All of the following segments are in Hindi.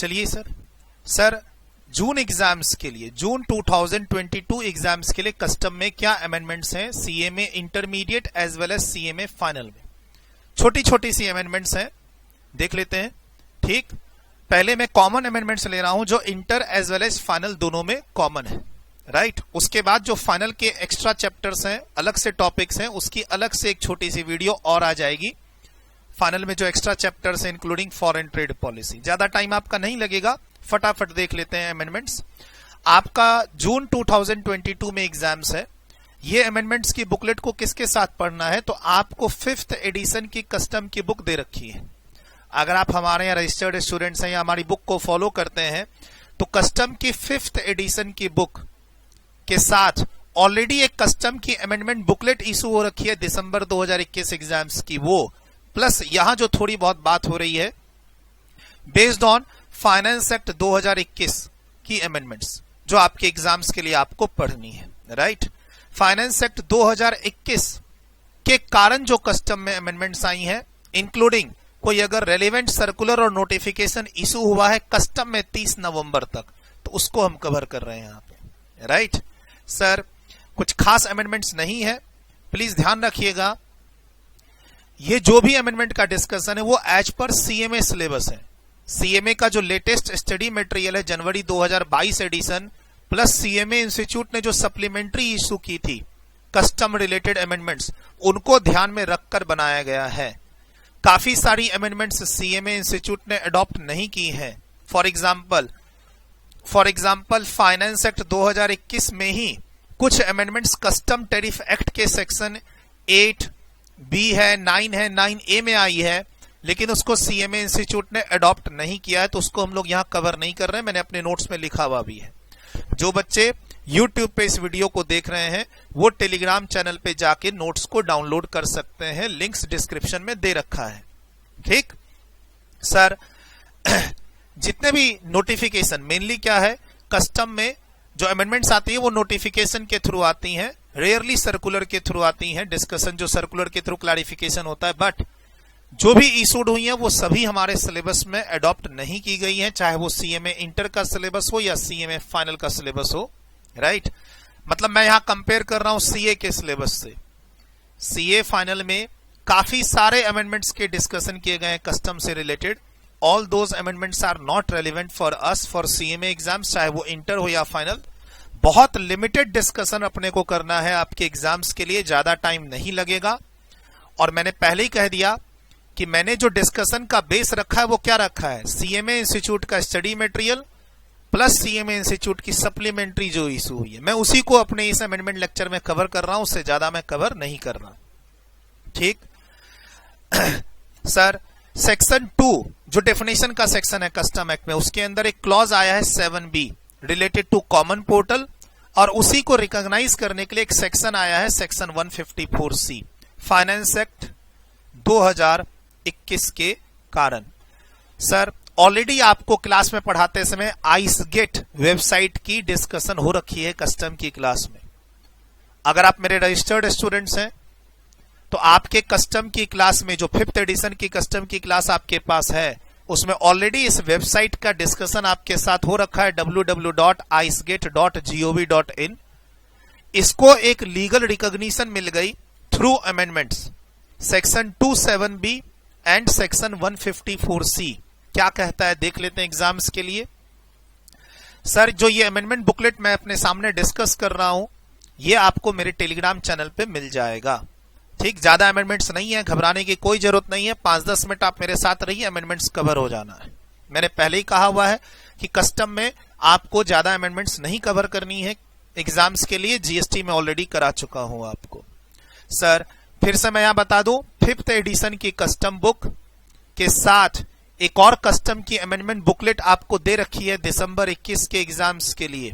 चलिए सर जून एग्जाम्स के लिए, जून 2022 एग्जाम्स के लिए कस्टम में क्या अमेंडमेंट्स हैं CMA intermediate as well as CMA final में। छोटी छोटी सी अमेंडमेंट्स हैं, देख लेते हैं। ठीक, पहले मैं कॉमन अमेंडमेंट्स ले रहा हूं जो inter as well as final दोनों में कॉमन है, राइट। उसके बाद जो फाइनल के एक्स्ट्रा चैप्टर्स हैं, अलग से टॉपिक्स हैं, उसकी अलग से एक छोटी सी वीडियो और आ जाएगी। फाइनल में जो एक्स्ट्रा चैप्टर्स हैं इंक्लूडिंग फॉरेन ट्रेड पॉलिसी, ज्यादा टाइम आपका नहीं लगेगा, फटाफट देख लेते हैं अमेंडमेंट्स। आपका जून 2022 में एग्जाम्स है। ये अमेंडमेंट्स की बुकलेट को किसके साथ पढ़ना है, तो आपको 5th एडिशन की कस्टम की बुक दे रखी है। अगर आप हमारे यहाँ रजिस्टर्ड स्टूडेंट्स हैं या हमारी बुक को फॉलो करते हैं तो कस्टम की 5th एडिशन की बुक के साथ ऑलरेडी एक कस्टम की अमेंडमेंट बुकलेट इशू हो रखी है दिसंबर 2021 एग्जाम्स की, वो प्लस यहां जो थोड़ी बहुत बात हो रही है बेस्ड ऑन फाइनेंस एक्ट 2021 की अमेंडमेंट्स जो आपके एग्जाम्स के लिए आपको पढ़नी है, राइट। फाइनेंस एक्ट 2021 के कारण जो कस्टम में अमेंडमेंट्स आई हैं, इंक्लूडिंग कोई अगर रेलेवेंट सर्कुलर और नोटिफिकेशन इशू हुआ है कस्टम में 30 नवंबर तक, तो उसको हम कवर कर रहे हैं यहां पे, राइट। सर कुछ खास अमेंडमेंट्स नहीं है, प्लीज ध्यान रखिएगा। ये जो भी अमेंडमेंट का डिस्कशन है वो एज पर सीएमए सिलेबस है। सीएमए का जो लेटेस्ट स्टडी मटेरियल है जनवरी 2022 एडिशन, प्लस सीएमए इंस्टीट्यूट ने जो सप्लीमेंट्री इशू की थी कस्टम रिलेटेड अमेंडमेंट्स, उनको ध्यान में रखकर बनाया गया है। काफी सारी अमेंडमेंट्स सीएमए इंस्टीट्यूट ने अडॉप्ट नहीं की हैं। फॉर एग्जाम्पल फाइनेंस एक्ट 2021 में ही कुछ अमेंडमेंट्स कस्टम टैरिफ एक्ट के सेक्शन 8B है, 9 है, 9A में आई है, लेकिन उसको सीएमए इंस्टीट्यूट ने अडॉप्ट नहीं किया है, तो उसको हम लोग यहां कवर नहीं कर रहे हैं। मैंने अपने नोट्स में लिखा हुआ भी है। जो बच्चे YouTube पे इस वीडियो को देख रहे हैं वो टेलीग्राम चैनल पे जाके नोट्स को डाउनलोड कर सकते हैं, लिंक्स डिस्क्रिप्शन में दे रखा है। ठीक सर, जितने भी नोटिफिकेशन मेनली क्या है, कस्टम में जो अमेंडमेंट्स आती है वो नोटिफिकेशन के थ्रू आती हैं, रेयरली सर्कुलर के थ्रू आती हैं। डिस्कशन जो सर्कुलर के थ्रू क्लैरिफिकेशन होता है, बट जो भी इशूड हुई है वो सभी हमारे सिलेबस में अडॉप्ट नहीं की गई है, चाहे वो सीएमए इंटर का सिलेबस हो या सीएमए फाइनल का सिलेबस हो, राइट। मतलब मैं यहां कंपेयर कर रहा हूं सीए के सिलेबस से। सीए फाइनल में काफी सारे अमेंडमेंट्स के डिस्कशन किए गए हैं कस्टम से रिलेटेड। All those amendments are not relevant for us for CMA exams, चाहे वो इंटर हो या फाइनल। बहुत लिमिटेड डिस्कशन अपने को करना है आपके एग्जाम्स के लिए, ज्यादा टाइम नहीं लगेगा। और मैंने पहले ही कह दिया कि मैंने जो डिस्कशन का बेस रखा है वो क्या रखा है, सीएमए इंस्टीट्यूट का study material plus CMA institute की सप्लीमेंट्री जो इशू हुई है, मैं उसी को अपने इस अमेंडमेंट लेक्चर में कवर कर रहा हूं, उससे ज्यादा मैं कवर नहीं कर रहा। ठीक सर, सेक्शन 2 जो डेफिनेशन का सेक्शन है कस्टम एक्ट में, उसके अंदर एक क्लॉज आया है 7B related two common portal, और उसी को रिकॉग्नाइज करने के लिए एक सेक्शन आया है सेक्शन 154C फाइनेंस एक्ट 2021 के कारण। सर ऑलरेडी आपको क्लास में पढ़ाते समय आइसगेट वेबसाइट की डिस्कशन हो रखी है कस्टम की क्लास में। अगर आप मेरे रजिस्टर्ड स्टूडेंट्स हैं तो आपके कस्टम की क्लास में जो 5th एडिशन की कस्टम की क्लास आपके पास है उसमें ऑलरेडी इस वेबसाइट का डिस्कशन आपके साथ हो रखा है www.icegate.gov.in। इसको एक लीगल रिकॉग्निशन मिल गई through amendments section 27B and section 154C। क्या कहता है देख लेते हैं एग्जाम्स के लिए। सर जो ये अमेंडमेंट बुकलेट मैं अपने सामने डिस्कस कर रहा हूं ये आपको मेरे टेलीग्राम चैनल पे मिल जाएगा। ठीक, ज्यादा अमेंडमेंट्स नहीं है, घबराने की कोई जरूरत नहीं है। 5-10 मिनट आप मेरे साथ रहिए, अमेंडमेंट्स कवर हो जाना है। मैंने पहले ही कहा हुआ है कि कस्टम में आपको ज्यादा अमेंडमेंट्स नहीं कवर करनी है एग्जाम्स के लिए, जीएसटी में ऑलरेडी करा चुका हूं आपको। सर फिर से मैं यहां बता दूं, 5th एडिशन की कस्टम बुक के साथ एक और कस्टम की अमेंडमेंट बुकलेट आपको दे रखी है दिसंबर 21 के एग्जाम्स के लिए।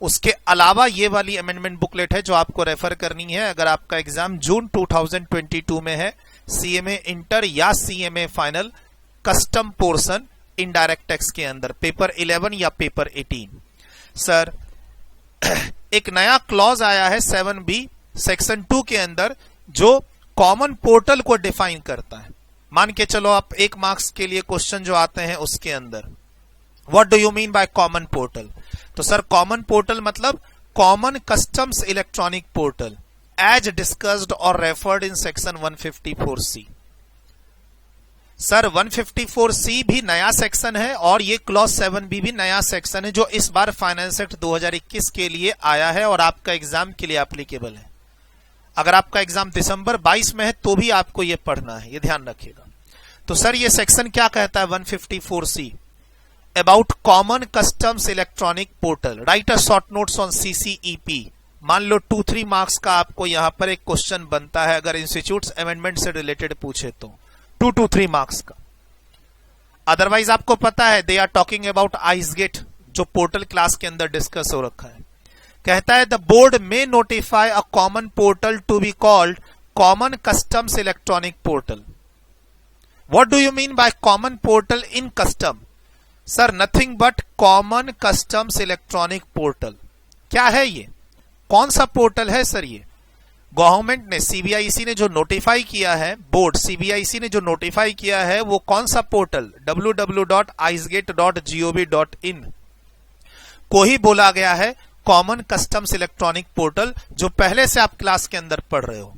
उसके अलावा ये वाली अमेंडमेंट बुकलेट है जो आपको रेफर करनी है अगर आपका एग्जाम जून 2022 में है, सीएमए इंटर या CMA final custom portion indirect tax के अंदर, पेपर 11 या पेपर 18। सर एक नया क्लॉज आया है 7B सेक्शन 2 के अंदर जो कॉमन पोर्टल को डिफाइन करता है। मान के चलो आप 1 मार्क्स के लिए क्वेश्चन जो आते हैं उसके अंदर what do you mean by common portal? तो सर कॉमन पोर्टल मतलब common customs electronic portal as discussed और referred in section 154C। Sir 154C भी नया सेक्शन है और ये क्लॉज 7B भी नया सेक्शन है जो इस बार फाइनेंस एक्ट 2021 के लिए आया है और आपका एग्जाम के लिए एप्लीकेबल है। अगर आपका एग्जाम दिसंबर 22 में है तो भी आपको ये पढ़ना है, ये ध्यान रखिएगा। तो सर ये सेक्शन क्या कहता है 154C? About common customs electronic portal, right a short notes on CCEP। मान लो 2-3 मार्क्स का आपको यहां पर एक क्वेश्चन बनता है अगर इंस्टीट्यूट्स अमेंडमेंट से रिलेटेड पूछे तो 2 to 3 मार्क्स का। अदरवाइज आपको पता है they are talking about ICEGATE जो पोर्टल क्लास के अंदर डिस्कस हो रखा है। कहता है द बोर्ड में notify a common portal to be called common customs electronic portal. What do you mean by common portal in custom? Sir nothing but common customs electronic portal. क्या है ये, कौन सा पोर्टल है सर? ये गवर्नमेंट ने CBIC ने जो नोटिफाई किया है, बोर्ड CBIC ने जो नोटिफाई किया है वो कौन सा पोर्टल www.icegate.gov.in को ही बोला गया है कॉमन कस्टम्स इलेक्ट्रॉनिक पोर्टल जो पहले से आप क्लास के अंदर पढ़ रहे हो।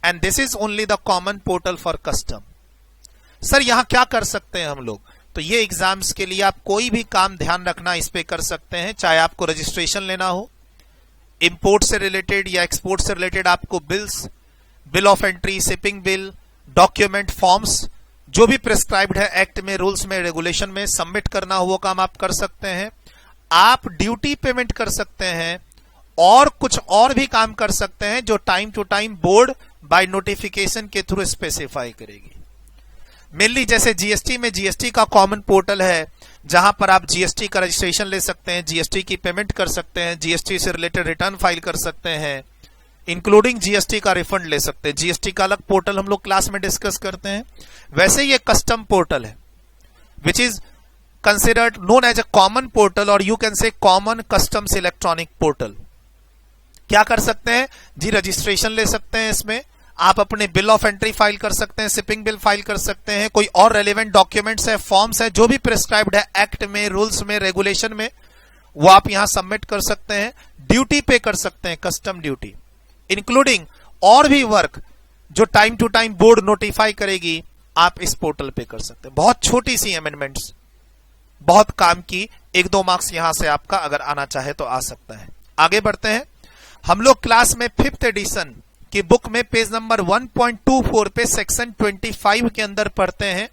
And this is only the common portal for custom. Sir यहां क्या कर सकते हैं हम लोग? तो ये एग्जाम्स के लिए आप कोई भी काम ध्यान रखना इस पे कर सकते हैं, चाहे आपको रजिस्ट्रेशन लेना हो, इंपोर्ट से रिलेटेड या एक्सपोर्ट से रिलेटेड आपको bills, bill of entry, shipping bill, document, forms जो भी प्रिस्क्राइब्ड है एक्ट में, रूल्स में, रेगुलेशन में सबमिट करना हो वो काम आप कर सकते हैं। आप ड्यूटी पेमेंट कर सकते हैं और कुछ और भी काम कर सकते हैं जो time to time board by notification के थ्रू स्पेसिफाई करेगी। मेनली जैसे जीएसटी में जीएसटी का कॉमन पोर्टल है जहां पर आप जीएसटी का रजिस्ट्रेशन ले सकते हैं, जीएसटी की पेमेंट कर सकते हैं, जीएसटी से रिलेटेड रिटर्न फाइल कर सकते हैं, इंक्लूडिंग जीएसटी का रिफंड ले सकते हैं। जीएसटी का अलग पोर्टल हम लोग क्लास में डिस्कस करते हैं। वैसे ये कस्टम पोर्टल है which is considered known as a common portal और you can say common customs electronic portal. क्या कर सकते हैं जी? रजिस्ट्रेशन ले सकते हैं, इसमें आप अपने बिल ऑफ एंट्री फाइल कर सकते हैं, शिपिंग बिल फाइल कर सकते हैं, कोई और रेलेवेंट डॉक्यूमेंट्स है, फॉर्म्स है, जो भी प्रिस्क्राइब्ड है एक्ट में, रूल्स में, रेगुलेशन में, वो आप यहां सबमिट कर सकते हैं। ड्यूटी पे कर सकते हैं, कस्टम ड्यूटी, इंक्लूडिंग और भी वर्क जो time to time board notify करेगी, आप इस पोर्टल पे कर सकते हैं। बहुत छोटी सी अमेंडमेंट्स, बहुत काम की, 1-2 मार्क्स यहां से आपका अगर आना चाहे तो आ सकता है। आगे बढ़ते हैं। हम लोग क्लास में 5th एडिशन की बुक में पेज नंबर 1.24 पे सेक्शन 25 के अंदर पढ़ते हैं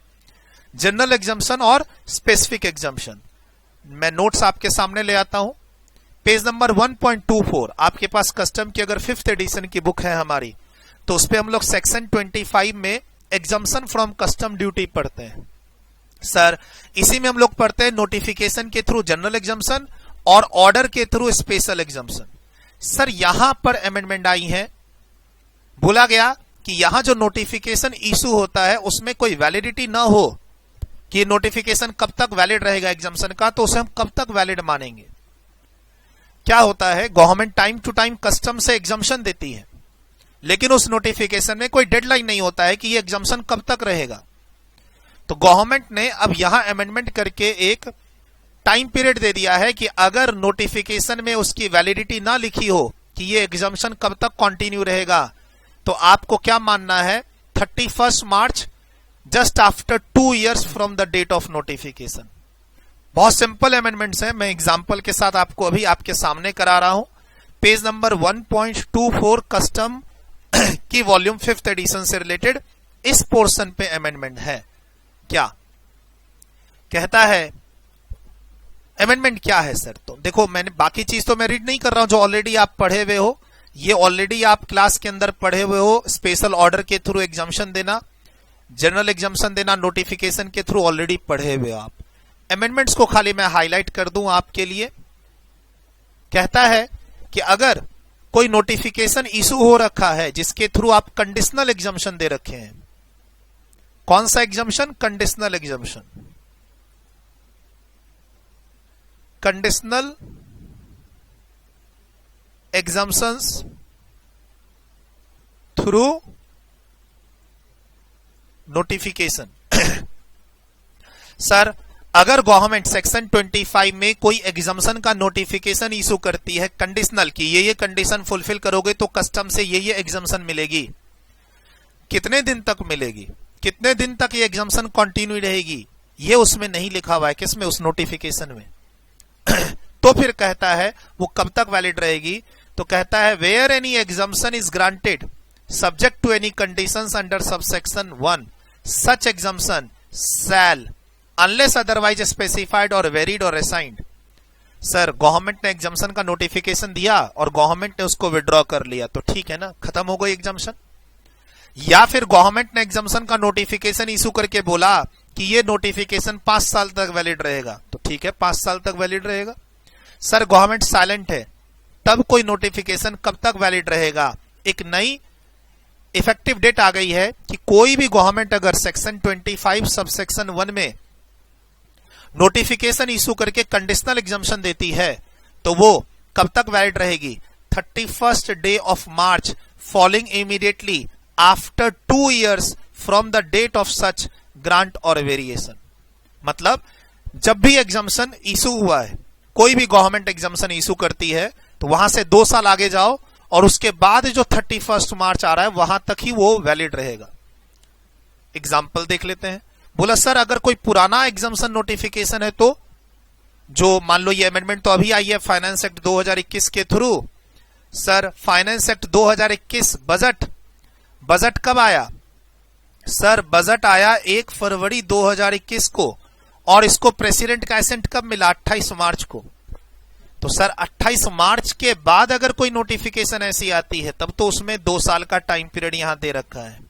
जनरल एग्जम्पशन और स्पेसिफिक एग्जम्पशन। मैं नोट्स आपके सामने ले आता हूं। पेज नंबर 1.24 आपके पास कस्टम की अगर 5th एडिशन की बुक है हमारी तो उस पे हम लोग सेक्शन 25 में एग्जम्पशन फ्रॉम कस्टम ड्यूटी पढ़ते हैं। सर इसी में हम लोग पढ़ते हैं नोटिफिकेशन के थ्रू जनरल एग्जम्पशन और ऑर्डर के थ्रू स्पेशल एग्जम्पशन। सर यहां पर अमेंडमेंट आई है, बोला गया कि यहां जो नोटिफिकेशन इशू होता है उसमें कोई वैलिडिटी ना हो कि नोटिफिकेशन कब तक वैलिड रहेगा एग्जम्पशन का, तो उसे हम कब तक वैलिड मानेंगे। क्या होता है, government time to time custom से एग्जम्पशन देती है लेकिन उस नोटिफिकेशन में कोई डेडलाइन नहीं होता है कि ये एग्जम्पशन कब तक रहेगा। तो गवर्नमेंट ने अब यहां अमेंडमेंट करके एक टाइम पीरियड दे दिया है कि अगर नोटिफिकेशन में उसकी वैलिडिटी ना लिखी हो कि ये एग्जम्पशन कब तक कंटिन्यू रहेगा, तो आपको क्या मानना है 31 March just after 2 years from the date of notification. बहुत सिंपल अमेंडमेंट्स हैं, मैं एग्जांपल के साथ आपको अभी आपके सामने करा रहा हूं। पेज नंबर 1.24 कस्टम की वॉल्यूम 5th एडिशन से रिलेटेड इस पोर्शन पे अमेंडमेंट है। क्या कहता है अमेंडमेंट क्या है सर? तो देखो मैंने बाकी चीज तो मैं रीड नहीं कर रहा हूं, जो ऑलरेडी आप पढ़े हुए हो, ये ऑलरेडी आप क्लास के अंदर पढ़े हुए हो। स्पेशल ऑर्डर के थ्रू एग्जम्पशन देना, जनरल एग्जम्पशन देना, नोटिफिकेशन के थ्रू ऑलरेडी पढ़े हुए हो आप। अमेंडमेंट्स को खाली मैं हाईलाइट कर दूं आपके लिए। कहता है कि अगर कोई नोटिफिकेशन इशू हो रखा है जिसके थ्रू आप कंडीशनल एग्जम्पशन दे रखे हैं, कौन सा exemption? Conditional exemption. Conditional exemptions through notification. Sir अगर गवर्नमेंट सेक्शन 25 में कोई एग्जम्पशन का नोटिफिकेशन इशू करती है कंडीशनल की ये कंडीशन फुलफिल करोगे तो कस्टम से ये एग्जम्पशन मिलेगी, कितने दिन तक मिलेगी, कितने दिन तक ये एग्जम्पशन कंटिन्यू रहेगी, ये उसमें नहीं लिखा हुआ है। किसमें? उस नोटिफिकेशन में। तो फिर कहता है वो कब तक वैलिड रहेगी, तो कहता है where any exemption is granted subject to any conditions under subsection 1 such exemption shall unless otherwise specified और वेरिड और असाइंड। सर गवर्नमेंट ने एग्जम्पशन का नोटिफिकेशन दिया और गवर्नमेंट ने उसको विड्रॉ कर लिया तो ठीक है ना, खत्म हो गई एग्जम्पशन। या फिर गवर्नमेंट ने एग्जम्पशन का नोटिफिकेशन इशू करके बोला कि ये नोटिफिकेशन 5 साल तक वैलिड रहेगा तो ठीक है 5 साल तक वैलिड रहेगा। सर गवर्नमेंट साइलेंट है तब कोई नोटिफिकेशन कब तक वैलिड रहेगा? एक नई इफेक्टिव डेट आ गई है कि कोई भी गवर्नमेंट अगर सेक्शन 25 सबसेक्शन 1 में नोटिफिकेशन इशू करके कंडीशनल एग्जम्पशन देती है तो वो कब तक वैलिड रहेगी? 31st day of March following immediately after 2 years from the date of such grant और वेरिएशन। मतलब जब भी एग्जम्पशन इशू हुआ है, कोई भी गवर्नमेंट एग्जम्पशन इशू करती है तो वहां से 2 साल आगे जाओ और उसके बाद जो 31 मार्च आ रहा है वहां तक ही वो वैलिड रहेगा। एग्जाम्पल देख लेते हैं। बोला सर अगर कोई पुराना एग्जम्पशन नोटिफिकेशन है तो जो मान लो ये अमेंडमेंट तो अभी आई है फाइनेंस एक्ट 2021 के through. Sir finance act 2021 budget कब आया? सर बजट आया 1 फरवरी 2021 को और इसको प्रेसिडेंट का एसेंट कब मिला? 28 मार्च को। तो सर 28 मार्च के बाद अगर कोई नोटिफिकेशन ऐसी आती है तब तो उसमें 2 साल का टाइम पीरियड यहां दे रखा है।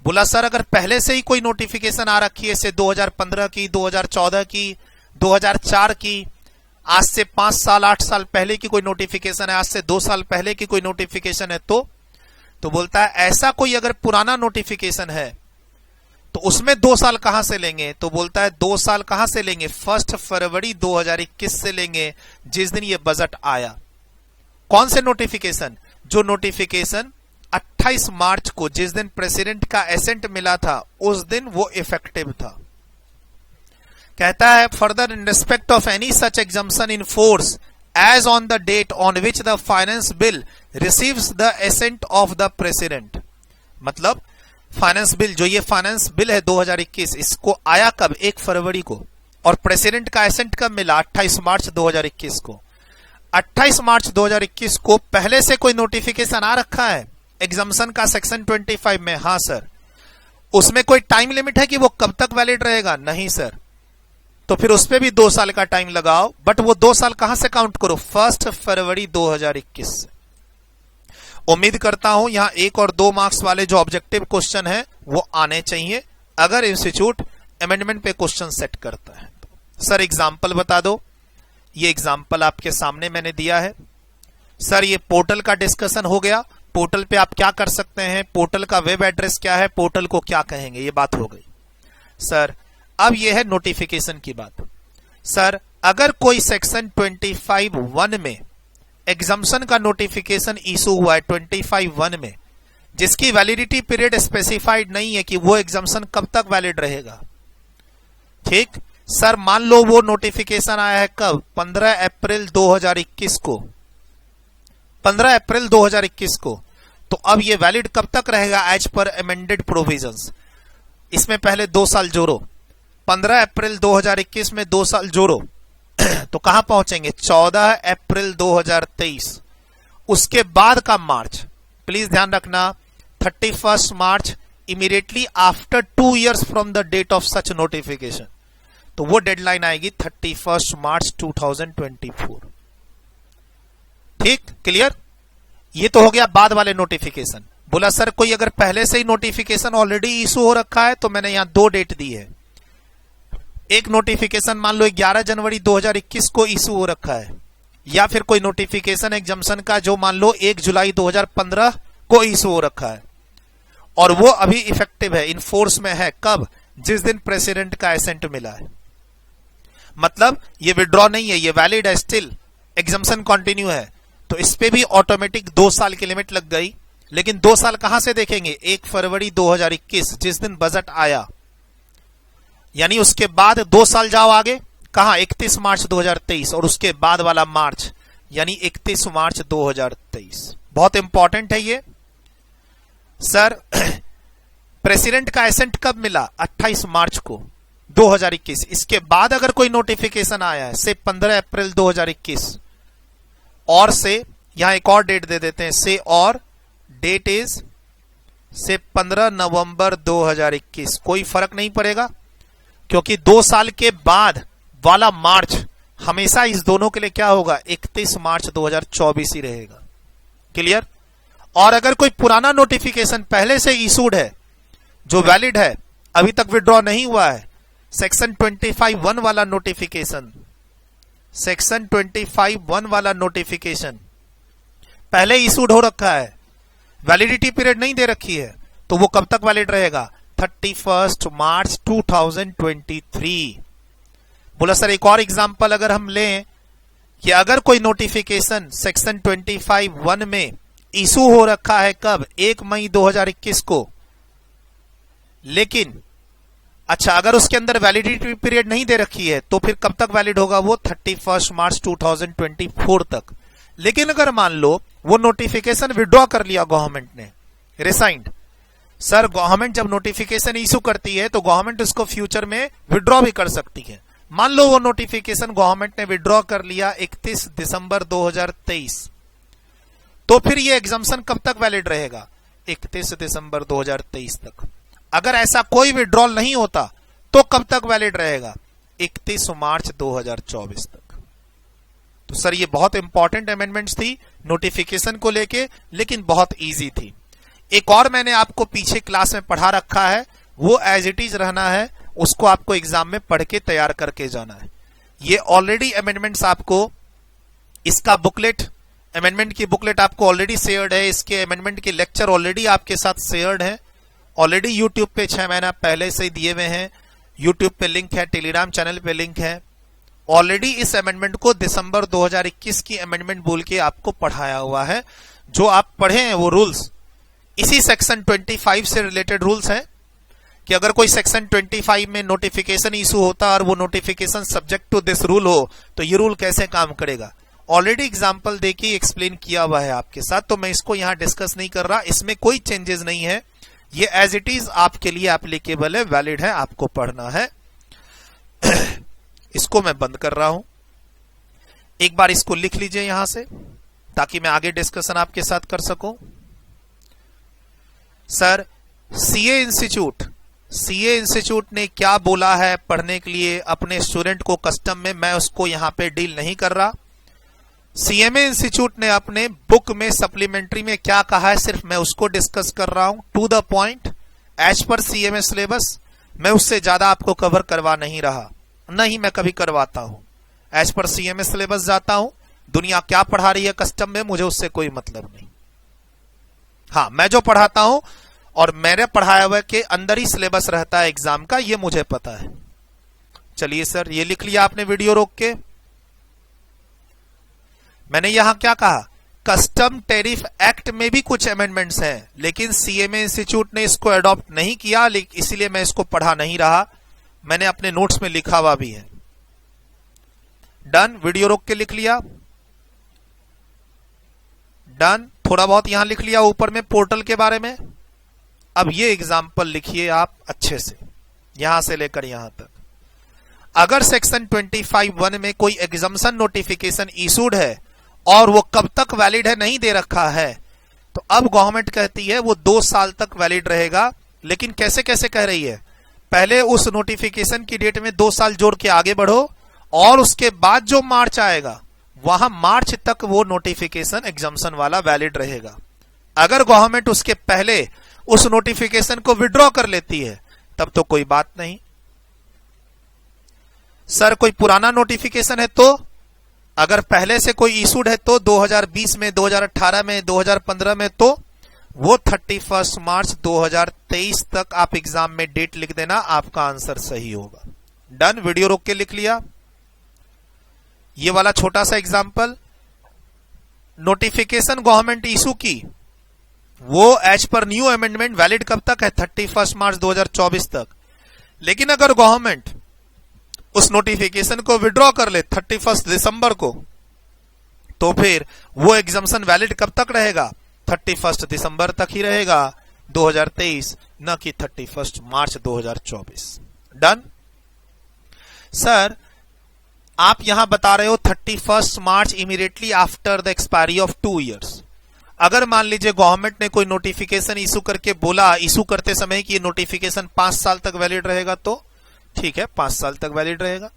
बोला सर अगर पहले से ही कोई नोटिफिकेशन आ रखी है जैसे 2015 की, 2014 की, 2004 की, आज से 5 साल 8 साल पहले की कोई नोटिफिकेशन है, आज से 2 साल पहले की कोई नोटिफिकेशन है तो बोलता है ऐसा कोई अगर पुराना नोटिफिकेशन है तो उसमें 2 साल कहां से लेंगे? तो बोलता है 2 साल कहां से लेंगे? 1 फरवरी 2021 से लेंगे जिस दिन ये बजट आया। कौन से नोटिफिकेशन? जो नोटिफिकेशन 28 मार्च को जिस दिन प्रेसिडेंट का एसेंट मिला था उस दिन वो इफेक्टिव था। कहता है further in respect of any such exemption in force as on the date on which the finance bill receives the assent of the president. मतलब फाइनेंस बिल जो ये फाइनेंस बिल है 2021 इसको आया कब? 1 फरवरी को और प्रेसिडेंट का एसेंट कब मिला? 28 मार्च 2021 को। 28 मार्च 2021 को पहले से कोई नोटिफिकेशन आ रखा है एग्जम्पशन का सेक्शन 25 में? हां सर। उसमें कोई टाइम लिमिट है कि वो कब तक वैलिड रहेगा? नहीं सर। तो फिर उस पर भी 2 साल का टाइम लगाओ, बट वो 2 साल कहां से काउंट करो? 1 फरवरी 2021 से। उम्मीद करता हूं यहां 1 और 2 मार्क्स वाले जो ऑब्जेक्टिव क्वेश्चन है वो आने चाहिए अगर इंस्टीट्यूट अमेंडमेंट पे क्वेश्चन सेट करता है। सर एग्जाम्पल बता दो। ये एग्जाम्पल आपके सामने मैंने दिया है। सर ये पोर्टल का डिस्कशन हो गया। पोर्टल पे आप क्या कर सकते हैं, पोर्टल का वेब एड्रेस क्या है, पोर्टल को क्या कहेंगे, ये बात हो गई। सर अब ये है नोटिफिकेशन की बात। सर अगर कोई सेक्शन 25(1) में एग्जम्पशन का नोटिफिकेशन इशू हुआ है 25(1) में जिसकी वैलिडिटी पीरियड स्पेसिफाइड नहीं है कि वो एग्जम्पशन कब तक वैलिड रहेगा, ठीक। सर मान लो वो नोटिफिकेशन आया है कब? 15 अप्रैल 2021 को। 15 अप्रैल 2021 को। तो अब ये वैलिड कब तक रहेगा एज पर अमेंडेड प्रोविजंस? इसमें पहले 2 साल जोड़ो। 15 अप्रैल 2021 में 2 साल जोड़ो तो कहां पहुंचेंगे? 14 अप्रैल 2023। उसके बाद का मार्च, प्लीज ध्यान रखना, 31 March immediately after 2 years from the date of such notification. तो वो डेडलाइन आएगी 31 मार्च 2024। ठीक, क्लियर? ये तो हो गया बाद वाले नोटिफिकेशन। बोला सर कोई अगर पहले से ही नोटिफिकेशन ऑलरेडी इशू हो रखा है तो मैंने यहां 2 डेट दी है। एक नोटिफिकेशन मान लो 11 जनवरी 2021 को इशू हो रखा है, या फिर कोई नोटिफिकेशन एग्जम्पशन का जो मान लो 1 जुलाई 2015 को इशू हो रखा है और वो अभी इफेक्टिव है, इन फोर्स में है कब? जिस दिन प्रेसिडेंट का एसेंट मिला है। मतलब ये विड्रॉ नहीं है, ये वैलिड है, स्टिल एग्जम्पशन कंटिन्यू है। तो इस पे भी ऑटोमेटिक 2 साल की लिमिट लग गई। लेकिन 2 साल कहां से देखेंगे? 1 फरवरी 2021 जिस दिन बजट आया। यानी उसके बाद 2 साल जाओ आगे, कहां 31 मार्च 2023 और उसके बाद वाला मार्च यानी 31 मार्च 2023। बहुत इंपॉर्टेंट है ये। सर प्रेसिडेंट का एसेंट कब मिला? 28 मार्च को 2021। इसके बाद अगर कोई नोटिफिकेशन आया है से 15 अप्रैल 2021 और से यहां एक और डेट दे देते हैं, से और डेट इज से 15 नवंबर 2021, कोई फर्क नहीं पड़ेगा क्योंकि 2 साल के बाद वाला मार्च हमेशा इस दोनों के लिए क्या होगा? 31 मार्च 2024 ही रहेगा। क्लियर? और अगर कोई पुराना नोटिफिकेशन पहले से इशूड है जो वैलिड है, अभी तक विड्रॉ नहीं हुआ है, सेक्शन 25(1) वाला नोटिफिकेशन, सेक्शन 25(1) वाला नोटिफिकेशन पहले इशूड हो रखा है, वैलिडिटी पीरियड नहीं दे रखी है, तो वो कब तक वैलिड रहेगा? 31 मार्च 2023। बोला सर एक और एग्जांपल अगर हम लें कि अगर कोई नोटिफिकेशन सेक्शन 25(1) में इशू हो रखा है कब? 1 मई 2021 को, लेकिन अच्छा अगर उसके अंदर वैलिडिटी पीरियड नहीं दे रखी है तो फिर कब तक वैलिड होगा? वो 31 मार्च 2024 तक। लेकिन अगर मान लो वो नोटिफिकेशन विड्रॉ कर लिया गवर्नमेंट ने, रिसाइंड। सर गवर्नमेंट जब नोटिफिकेशन इशू करती है तो गवर्नमेंट उसको फ्यूचर में विड्रॉ भी कर सकती है। मान लो वो नोटिफिकेशन गवर्नमेंट ने विड्रॉ कर लिया 31 दिसंबर 2023, तो फिर ये एग्जम्पशन कब तक वैलिड रहेगा? 31 दिसंबर 2023 तक। अगर ऐसा कोई विड्रॉल नहीं होता तो कब तक वैलिड रहेगा? 31 मार्च 2024 तक। तो सर ये बहुत इंपॉर्टेंट अमेंडमेंट्स थी नोटिफिकेशन को लेके, लेकिन बहुत इजी थी। एक और मैंने आपको पीछे क्लास में पढ़ा रखा है, वो एज इट इज रहना है, उसको आपको एग्जाम में पढ़ के तैयार करके जाना है। ये ऑलरेडी अमेंडमेंट्स आपको, इसका बुकलेट, अमेंडमेंट की बुकलेट आपको ऑलरेडी शेयर्ड है, इसके अमेंडमेंट के लेक्चर ऑलरेडी आपके साथ शेयर्ड है, ऑलरेडी यूट्यूब पे 6 महीना पहले से दिए हुए हैं, यूट्यूब पे लिंक है, टेलीग्राम चैनल पे लिंक है। ऑलरेडी इस अमेंडमेंट को दिसंबर 2021 की अमेंडमेंट बोल के आपको पढ़ाया हुआ है। जो आप पढ़े हैं वो रूल्स इसी सेक्शन 25 से रिलेटेड रूल्स हैं कि अगर कोई सेक्शन 25 में नोटिफिकेशन इशू होता और वो notification subject to this rule हो तो ये रूल कैसे काम करेगा, ऑलरेडी एग्जांपल देके एक्सप्लेन किया हुआ है आपके साथ, तो मैं इसको यहां डिस्कस नहीं कर रहा। इसमें कोई चेंजेस नहीं है, ये एज इट इज आपके लिए एप्लीकेबल है, वैलिड है, आपको पढ़ना है। इसको मैं बंद कर रहा हूं, एक बार इसको लिख लीजिए यहां से ताकि मैं आगे डिस्कशन आपके साथ कर सकूं। सर सीए इंस्टीट्यूट ने क्या बोला है पढ़ने के लिए अपने स्टूडेंट को कस्टम में, मैं उसको यहां पे डील नहीं कर रहा। सीएमए इंस्टीट्यूट ने अपने बुक में सप्लीमेंट्री में क्या कहा है सिर्फ मैं उसको डिस्कस कर रहा हूं, to the point, as per CMA syllabus. मैं उससे ज्यादा आपको कवर करवा नहीं रहा, नहीं मैं कभी करवाता हूं, एज पर सीएमए सिलेबस जाता हूं। दुनिया क्या पढ़ा रही है कस्टम में मुझे उससे कोई मतलब नहीं। हाँ मैं जो पढ़ाता हूं और मेरे पढ़ाया हुए के अंदर ही सिलेबस रहता है एग्जाम का, ये मुझे पता है। चलिए सर ये लिख लिया आपने वीडियो रोक के। मैंने यहां क्या कहा, कस्टम टैरिफ एक्ट में भी कुछ अमेंडमेंट्स हैं, लेकिन सीएमए इंस्टीट्यूट ने इसको अडॉप्ट नहीं किया, इसीलिए मैं इसको पढ़ा नहीं रहा। मैंने अपने नोट्स में लिखा हुआ भी है। डन, वीडियो रोक के लिख लिया, डन। थोड़ा बहुत यहां लिख लिया ऊपर में पोर्टल के बारे में। अब ये एग्जाम्पल लिखिए आप अच्छे से, यहां से लेकर यहां तक। अगर सेक्शन 25(1) में कोई एग्जम्पशन नोटिफिकेशन इशूड है और वो कब तक वैलिड है नहीं दे रखा है, तो अब गवर्नमेंट कहती है वो 2 साल तक वैलिड रहेगा। लेकिन कैसे कैसे कह रही है, पहले उस नोटिफिकेशन की डेट में 2 साल जोड़ के आगे बढ़ो और उसके बाद जो मार्च आएगा वहां मार्च तक वो नोटिफिकेशन एग्जम्पशन वाला वैलिड रहेगा। अगर गवर्नमेंट उसके पहले उस नोटिफिकेशन को विड्रॉ कर लेती है तब तो कोई बात नहीं। सर कोई पुराना नोटिफिकेशन है तो, अगर पहले से कोई इशूड है तो 2020 में, 2018 में, 2015 में, तो वो 31 मार्च 2023 तक आप एग्जाम में डेट लिख देना, आपका आंसर सही होगा। डन, वीडियो रोक के लिख लिया। ये वाला छोटा सा एग्जांपल, नोटिफिकेशन गवर्नमेंट इशू की वो as per new amendment valid कब तक है, 31 मार्च 2024 तक। लेकिन अगर गवर्नमेंट उस नोटिफिकेशन को विड्रॉ कर ले 31 दिसंबर को, तो फिर वो एग्जम्पशन वैलिड कब तक रहेगा? 31 दिसंबर तक ही रहेगा 2023, न कि 31 मार्च 2024। डन? सर आप यहां बता रहे हो 31 March immediately after the expiry of 2 years. अगर मान लीजिए गवर्नमेंट ने कोई नोटिफिकेशन इशू करके बोला इशू करते समय कि ये नोटिफिकेशन 5 साल तक वैलिड रहेगा, तो ठीक है 5 साल तक वैलिड रहेगा।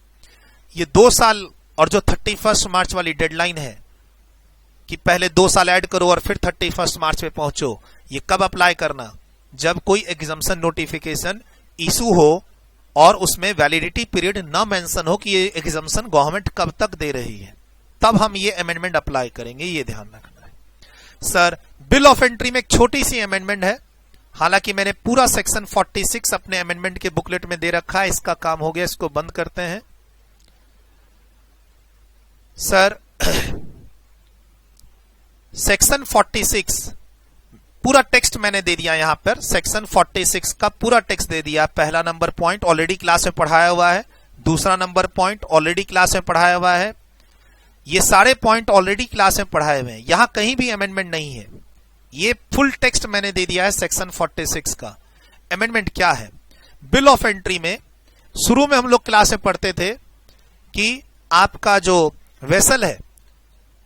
ये 2 साल और जो 31 मार्च वाली डेडलाइन है कि पहले 2 साल ऐड करो और फिर 31 मार्च पे पहुंचो, ये कब अप्लाई करना? जब कोई एग्जम्पशन नोटिफिकेशन इशू हो और उसमें वैलिडिटी पीरियड ना मेंशन हो कि ये एग्जम्पशन गवर्नमेंट कब तक दे रही है, तब हम ये अमेंडमेंट अप्लाई करेंगे, ये ध्यान रखना है। सर बिल ऑफ एंट्री में एक छोटी सी अमेंडमेंट है, हालांकि मैंने पूरा सेक्शन 46 अपने अमेंडमेंट के बुकलेट में दे रखा है, इसका काम हो गया, इसको बंद करते हैं। सर सेक्शन 46 पूरा टेक्स्ट मैंने दे दिया, यहां पर सेक्शन 46 का पूरा टेक्स्ट दे दिया। पहला नंबर पॉइंट ऑलरेडी क्लास में पढ़ाया हुआ है, दूसरा नंबर पॉइंट ऑलरेडी क्लास में पढ़ाया हुआ है, ये सारे पॉइंट ऑलरेडी क्लास में पढ़ाए हुए हैं, यहां कहीं भी अमेंडमेंट नहीं है। ये फुल टेक्स्ट मैंने दे दिया है सेक्शन 46 का। अमेंडमेंट क्या है? बिल ऑफ एंट्री में शुरू में हम लोग क्लास में पढ़ते थे कि आपका जो वेसल है,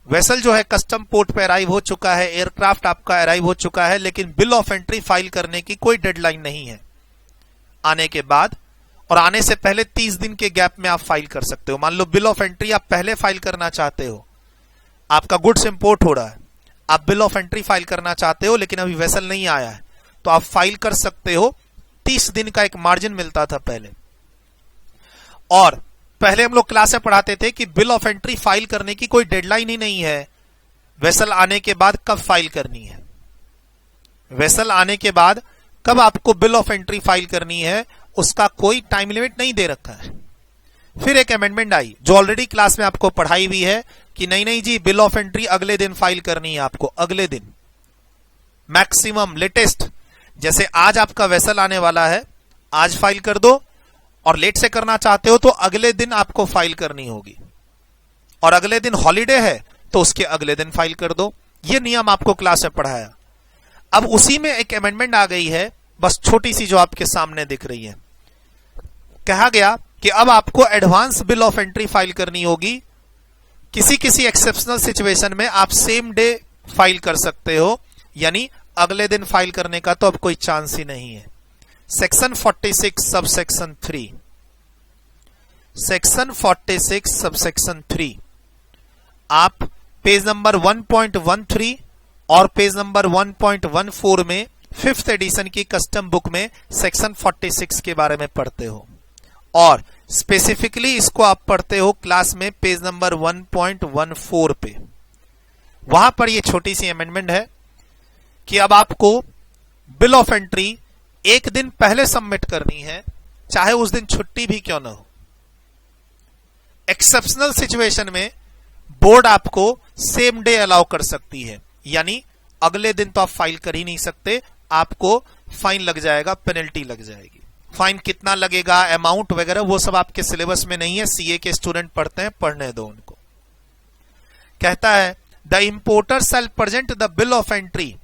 वेसल जो है कस्टम पोर्ट पे अराइव हो चुका है, एयरक्राफ्ट आपका अराइव हो चुका है, लेकिन बिल ऑफ एंट्री फाइल करने की कोई डेडलाइन नहीं है। आने के बाद और आने से पहले 30 दिन के गैप में आप फाइल कर सकते हो। मान लो बिल ऑफ एंट्री आप पहले फाइल करना चाहते हो, आपका गुड्स इंपोर्ट हो रहा है, आप बिल ऑफ एंट्री फाइल करना चाहते हो लेकिन अभी वेसल नहीं आया है, तो आप फाइल कर सकते हो। 30 दिन का एक मार्जिन मिलता था पहले। और पहले हम लोग क्लास में पढ़ाते थे कि बिल ऑफ एंट्री फाइल करने की कोई डेडलाइन ही नहीं है, वेसल आने के बाद कब फाइल करनी है, वेसल आने के बाद कब आपको बिल ऑफ एंट्री फाइल करनी है, उसका कोई टाइम लिमिट नहीं दे रखा है। फिर एक अमेंडमेंट आई जो ऑलरेडी क्लास में आपको पढ़ाई हुई है कि नहीं नहीं जी, बिल ऑफ एंट्री अगले दिन फाइल करनी है आपको, अगले दिन मैक्सिमम लेटेस्ट। जैसे आज आपका वेसल आने वाला है, आज फाइल कर दो, और लेट से करना चाहते हो तो अगले दिन आपको फाइल करनी होगी, और अगले दिन हॉलीडे है तो उसके अगले दिन फाइल कर दो। ये नियम आपको क्लास में पढ़ाया। अब उसी में एक अमेंडमेंट आ गई है, बस छोटी सी, जो आपके सामने दिख रही है। कहा गया कि अब आपको advance bill of entry file करनी होगी। किसी किसी एक्सेप्शनल सिचुएशन में आप सेम डे फाइल कर सकते हो, यानी अगले दिन फाइल करने का तो अब कोई चांस ही नहीं है। सेक्शन 46 सबसेक्शन 3, सेक्शन 46 सबसेक्शन 3, आप पेज नंबर 1.13 और पेज नंबर 1.14 में 5th एडिशन की कस्टम बुक में सेक्शन 46 के बारे में पढ़ते हो, और स्पेसिफिकली इसको आप पढ़ते हो क्लास में पेज नंबर 1.14 पे। वहां पर ये छोटी सी अमेंडमेंट है कि अब आपको बिल ऑफ एंट्री एक दिन पहले सबमिट करनी है, चाहे उस दिन छुट्टी भी क्यों ना हो। एक्सेप्शनल सिचुएशन में बोर्ड आपको सेम डे अलाउ कर सकती है, यानी अगले दिन तो आप फाइल कर ही नहीं सकते, आपको फाइन लग जाएगा, पेनल्टी लग जाएगी। फाइन कितना लगेगा, अमाउंट वगैरह, वो सब आपके सिलेबस में नहीं है, सीए के स्टूडेंट पढ़ते हैं, पढ़ने दो उनको। कहता है the importer shall present the bill of entry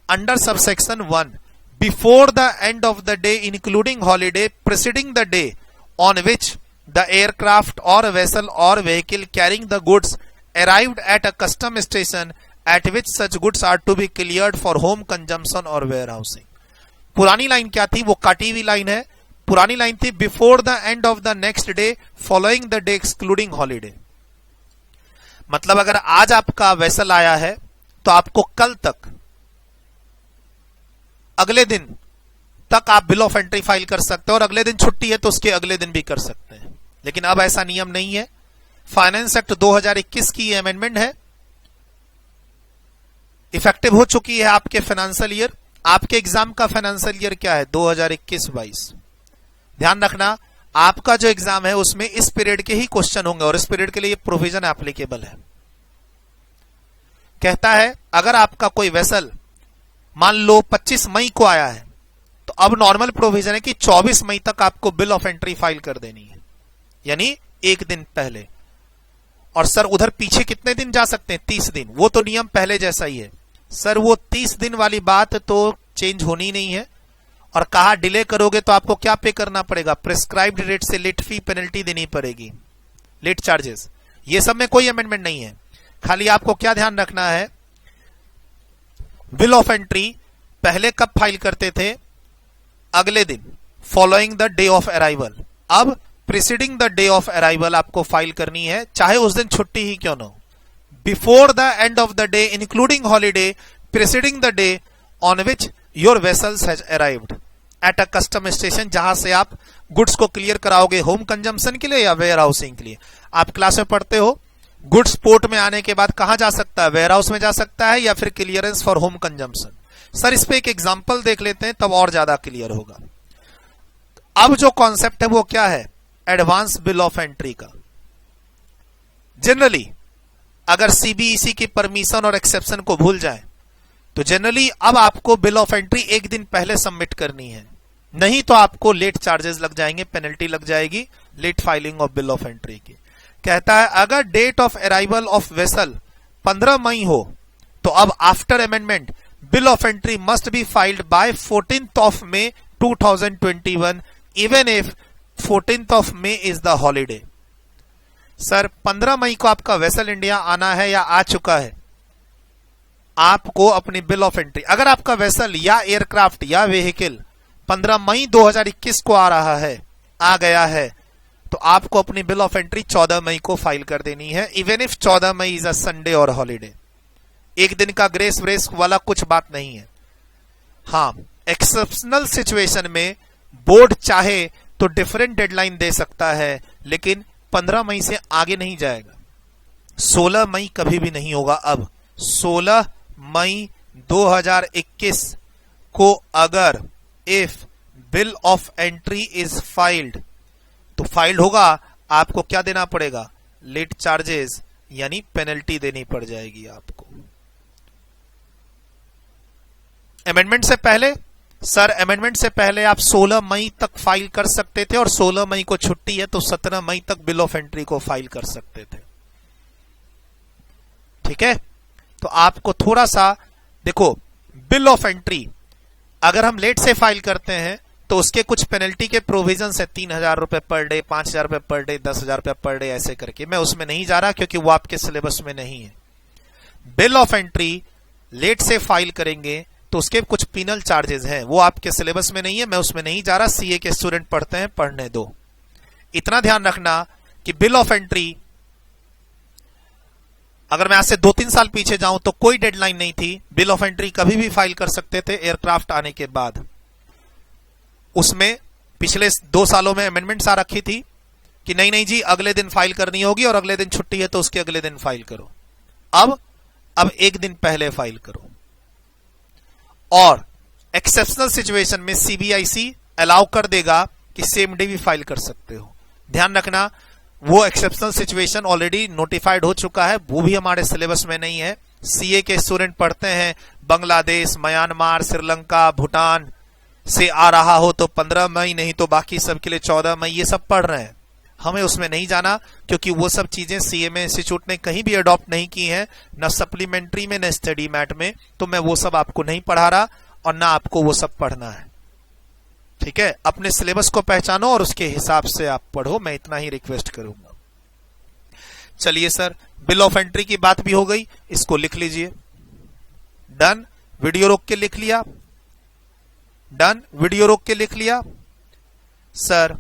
under subsection 1 before the end of the day including holiday preceding the day on which the aircraft or vessel or vehicle carrying the goods arrived at a custom station at which such goods are to be cleared for home consumption or warehousing। पुरानी लाइन क्या थी, वो काटी हुई लाइन है। पुरानी लाइन थी before the end of the next day following the day excluding holiday. मतलब अगर आज आपका वेसल आया है तो आपको कल तक, अगले दिन तक आप बिल ऑफ एंट्री फाइल कर सकते हो, और अगले दिन छुट्टी है तो उसके अगले दिन भी कर सकते हैं। लेकिन अब ऐसा नियम नहीं है। फाइनेंस एक्ट 2021 की ये अमेंडमेंट है, इफेक्टिव हो चुकी है आपके फाइनेंशियल ईयर। आपके एग्जाम का फाइनेंशियल ईयर क्या है, 2021-22। ध्यान रखना, आपका जो एग्जाम है उसमें इस पीरियड के ही क्वेश्चन होंगे, और इस पीरियड के लिए प्रोविजन एप्लीकेबल है। कहता है अगर आपका कोई वेसल मान लो 25 मई को आया है, तो तो अब नॉर्मल प्रोविजन है कि 24 मई तक आपको बिल ऑफ एंट्री फाइल कर देनी है, यानी एक दिन पहले। और सर उधर पीछे कितने दिन जा सकते हैं? 30 दिन। वो तो नियम पहले जैसा ही है सर, वो 30 दिन वाली बात तो चेंज होनी नहीं है। और कहा डिले करोगे तो आपको क्या पे करना पड़ेगा? प्रिस्क्राइब्ड रेट से लेट फी पेनल्टी देनी पड़ेगी, लेट चार्जेस। ये सब में कोई अमेंडमेंट नहीं है। खाली आपको क्या ध्यान रखना है, बिल ऑफ एंट्री पहले कब फाइल करते थे? अगले दिन, following the day of arrival. अब preceding the day of arrival आपको फाइल करनी है, चाहे उस दिन छुट्टी ही क्यों ना हो। Before the end of the day including holiday preceding the day on which your vessels has arrived at a custom station, जहां से आप गुड्स को क्लियर कराओगे होम कंजम्पशन के लिए या वेयर हाउसिंग के लिए। आप क्लास में पढ़ते हो, गुड्स पोर्ट में आने के बाद कहां जा सकता है? वेयर हाउस में जा सकता है या फिर clearance for home consumption. Sir इस पे एक एग्जांपल देख लेते हैं, तब और ज्यादा क्लियर होगा। अब जो कॉन्सेप्ट है वो क्या है? एडवांस बिल ऑफ एंट्री का। जनरली अगर सीबीईसी की परमिशन और एक्सेप्शन को भूल जाए तो जनरली अब आपको बिल ऑफ एंट्री एक दिन पहले सबमिट करनी है, नहीं तो आपको लेट चार्जेस लग जाएंगे, पेनल्टी लग जाएगी late filing of bill of entry की। कहता है अगर date of arrival of vessel 15 मई हो तो अब after amendment bill of entry must be filed by 14th of May 2021 even if 14th of May is the holiday. Sir 15 मई को आपका वेसल इंडिया आना है या आ चुका है, आपको अपनी बिल ऑफ एंट्री, अगर आपका वेसल या एयरक्राफ्ट या व्हीकल 15 मई 2021 को आ रहा है, आ गया है, तो आपको अपनी बिल ऑफ एंट्री 14 मई को फाइल कर देनी है, even if 14 May is a Sunday और हॉलीडे। एक दिन का ग्रेस व्रेस वाला कुछ बात नहीं है। हाँ, एक्सेप्शनल सिचुएशन में बोर्ड चाहे तो डिफरेंट डेडलाइन दे सकता है, लेकिन 15 मई से आगे नहीं जाएगा। 16 मई कभी भी नहीं होगा। अब 16 मई 2021 को अगर if bill of entry is filed, तो फाइल्ड होगा, आपको क्या देना पड़ेगा? लेट चार्जेस यानी पेनल्टी देनी पड़ जाएगी आपको। अमेंडमेंट से पहले सर, अमेंडमेंट से पहले आप 16 मई तक फाइल कर सकते थे और 16 मई को छुट्टी है तो 17 मई तक बिल ऑफ एंट्री को फाइल कर सकते थे। ठीक है, तो आपको थोड़ा सा देखो, बिल ऑफ एंट्री अगर हम लेट से फाइल करते हैं तो उसके कुछ पेनल्टी के प्रोविजन है, 3,000 रुपए पर डे, 5,000 रुपए पर डे, 10,000 रुपए पर डे, ऐसे करके। मैं उसमें नहीं जा रहा क्योंकि वो आपके सिलेबस में नहीं है। बिल ऑफ एंट्री लेट से फाइल करेंगे तो उसके कुछ पिनल चार्जेस हैं, वो आपके सिलेबस में नहीं है, मैं उसमें नहीं जा रहा। सीए के स्टूडेंट पढ़ते हैं, पढ़ने दो। इतना ध्यान रखना कि बिल ऑफ एंट्री, अगर मैं आज से 2-3 साल पीछे जाऊं तो कोई डेडलाइन नहीं थी, बिल ऑफ एंट्री कभी भी फाइल कर सकते थे एयरक्राफ्ट आने के बाद। उसमें पिछले 2 सालों में अमेंडमेंट्स आ रखी थी कि नहीं नहीं जी अगले दिन फाइल करनी होगी और अगले दिन छुट्टी है तो उसके अगले दिन फाइल करो। अब एक दिन पहले फाइल करो। और एक्सेप्शनल सिचुएशन में सीबीआईसी अलाउ कर देगा कि सेम डे भी फाइल कर सकते हो। ध्यान रखना, वो एक्सेप्शनल सिचुएशन ऑलरेडी नोटिफाइड हो चुका है, वो भी हमारे सिलेबस में नहीं है। सीए के स्टूडेंट पढ़ते हैं, बांग्लादेश, म्यांमार, श्रीलंका, भूटान से आ रहा हो तो 15 मई, नहीं तो बाकी सब के लिए 14 मई, ये सब पढ़ रहे हैं। हमें उसमें नहीं जाना क्योंकि वो सब चीजें सीएमए इंस्टीट्यूट ने कहीं भी अडॉप्ट नहीं की हैं, न सप्लीमेंट्री में, न स्टडी मैट में। तो मैं वो सब आपको नहीं पढ़ा रहा और ना आपको वो सब पढ़ना है। ठीक है, अपने सिलेबस को पहचानो और उसके हिसाब से आप पढ़ो, मैं इतना ही रिक्वेस्ट करूंगा। चलिए सर, बिल ऑफ एंट्री की बात भी हो गई, इसको लिख लीजिए। डन, वीडियो रोक के लिख लिया। डन, वीडियो रोक के लिख लिया। सर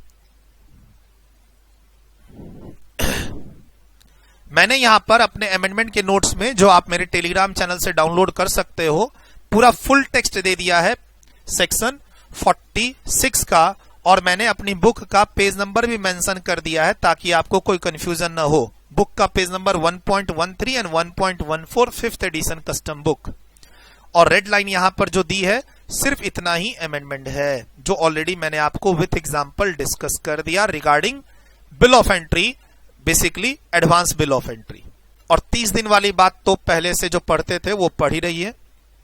मैंने यहां पर अपने अमेंडमेंट के नोट्स में, जो आप मेरे टेलीग्राम चैनल से डाउनलोड कर सकते हो, पूरा फुल टेक्स्ट दे दिया है सेक्शन 46 का, और मैंने अपनी बुक का पेज नंबर भी मेंशन कर दिया है ताकि आपको कोई कंफ्यूजन ना हो। बुक का page number 1.13 and 1.14 5th edition custom book. और रेड लाइन यहां पर जो दी है, सिर्फ इतना ही अमेंडमेंट है जो ऑलरेडी मैंने आपको विथ एग्जांपल डिस्कस कर दिया regarding bill of entry, basically advance bill of entry. और 30 दिन वाली बात तो पहले से जो पढ़ते थे वो पढ़ ही रही है,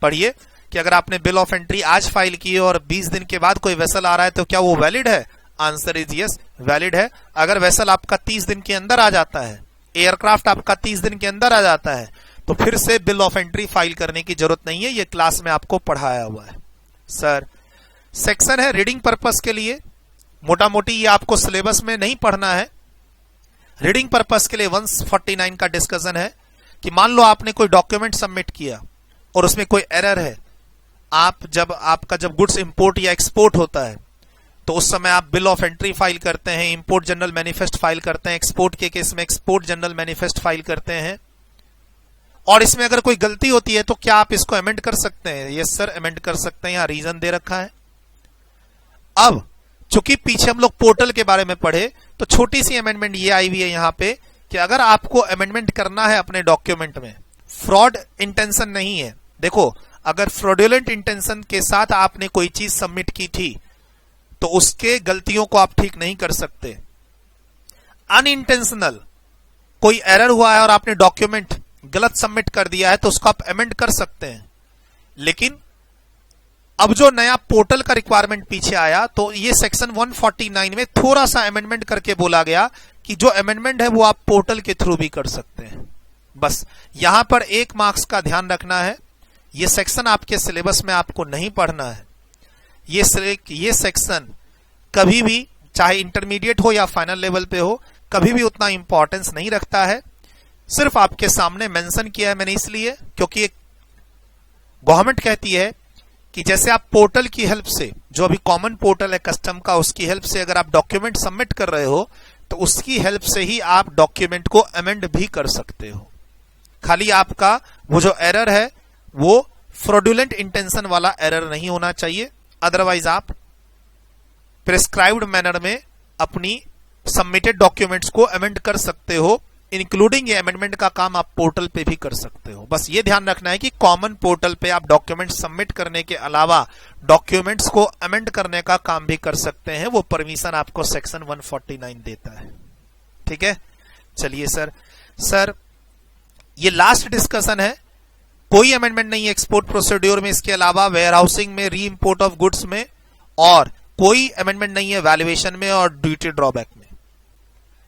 पढ़िए। कि अगर आपने बिल ऑफ एंट्री आज फाइल की है और 20 दिन के बाद कोई वेसल आ रहा है तो क्या वो वैलिड है? आंसर इज यस, वैलिड है। अगर वेसल आपका 30 दिन के अंदर आ जाता है, एयरक्राफ्ट आपका 30 दिन के अंदर आ जाता है, तो फिर से बिल ऑफ एंट्री फाइल करने की जरूरत नहीं है। ये क्लास में आपको पढ़ाया हुआ है। सर सेक्शन है रीडिंग पर्पस के लिए, मोटा मोटी ये आपको सिलेबस में नहीं पढ़ना है। रीडिंग पर्पस के लिए 149 का डिस्कशन है कि मान लो आपने कोई डॉक्यूमेंट सबमिट किया और उसमें कोई एरर है। आपका जब गुड्स इंपोर्ट या एक्सपोर्ट होता है तो उस समय आप बिल ऑफ एंट्री फाइल करते हैं, इंपोर्ट जनरल मैनिफेस्ट फाइल करते हैं, एक्सपोर्ट के केस में एक्सपोर्ट जनरल मैनिफेस्ट फाइल करते हैं। और इसमें अगर कोई गलती होती है तो क्या आप इसको अमेंड कर सकते हैं? यस सर, अमेंड कर सकते हैं। यहां रीजन दे रखा है। अब चूंकि पीछे हम लोग पोर्टल के बारे में पढ़े तो छोटी सी अमेंडमेंट ये आई हुई है यहां पे कि अगर आपको अमेंडमेंट करना है अपने डॉक्यूमेंट में, फ्रॉड इंटेंशन नहीं है। देखो, अगर फ्रॉडुलेंट इंटेंशन के साथ आपने कोई चीज सबमिट की थी तो उसके गलतियों को आप ठीक नहीं कर सकते। अनइंटेंशनल कोई एरर हुआ है और आपने डॉक्यूमेंट गलत सबमिट कर दिया है तो उसको आप अमेंड कर सकते हैं। लेकिन अब जो नया पोर्टल का रिक्वायरमेंट पीछे आया तो ये सेक्शन 149 में थोड़ा सा अमेंडमेंट करके बोला गया कि जो अमेंडमेंट है वो आप पोर्टल के थ्रू भी कर सकते हैं। बस यहां पर 1 मार्क्स का ध्यान रखना है। ये सेक्शन आपके सिलेबस में आपको नहीं पढ़ना है। ये सेक्शन कभी भी, चाहे इंटरमीडिएट हो या फाइनल लेवल पे हो, कभी भी उतना इंपॉर्टेंस नहीं रखता है। सिर्फ आपके सामने मेंशन किया है मैंने इसलिए क्योंकि गवर्नमेंट कहती है कि जैसे आप पोर्टल की हेल्प से, जो अभी कॉमन पोर्टल है कस्टम का, उसकी हेल्प से अगर आप डॉक्यूमेंट सबमिट कर रहे हो तो उसकी हेल्प से ही आप डॉक्यूमेंट को अमेंड भी कर सकते हो। खाली आपका वो जो एरर है वो फ्रॉडुलेंट इंटेंशन वाला एरर नहीं होना चाहिए। अदरवाइज आप प्रिस्क्राइब्ड मैनर में अपनी सबमिटेड डॉक्यूमेंट्स को अमेंड कर सकते हो। इंक्लूडिंग ये अमेंडमेंट का काम आप पोर्टल पे भी कर सकते हो। बस ये ध्यान रखना है कि कॉमन पोर्टल पे आप डॉक्यूमेंट सबमिट करने के अलावा डॉक्यूमेंट्स को अमेंड करने का काम भी कर सकते हैं। वो परमिशन आपको सेक्शन 149 देता है। ठीक है, चलिए सर ये लास्ट डिस्कशन है। कोई अमेंडमेंट नहीं है एक्सपोर्ट प्रोसीड्योर में, इसके अलावा वेयर हाउसिंग में, री इंपोर्ट ऑफ गुड्स में, और कोई अमेंडमेंट नहीं है वैल्यूएशन में और ड्यूटी ड्रॉबैक में।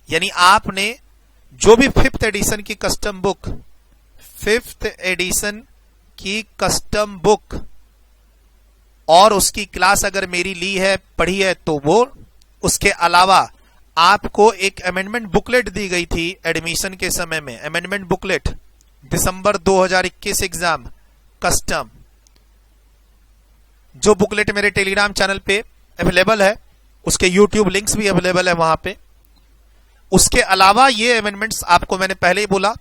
यानी आपने जो भी 5th एडिशन की कस्टम बुक, 5th एडिशन की कस्टम बुक और उसकी क्लास अगर मेरी ली है, पढ़ी है, तो वो, उसके अलावा आपको एक अमेंडमेंट बुकलेट दी गई थी एडमिशन के समय में। अमेंडमेंट बुकलेट दिसंबर 2021 एग्जाम कस्टम, जो बुकलेट मेरे टेलीग्राम चैनल पे अवेलेबल है, उसके यूट्यूब लिंक्स भी अवेलेबल है वहां पे। उसके अलावा ये अमेंडमेंट्स आपको मैंने पहले ही बोला,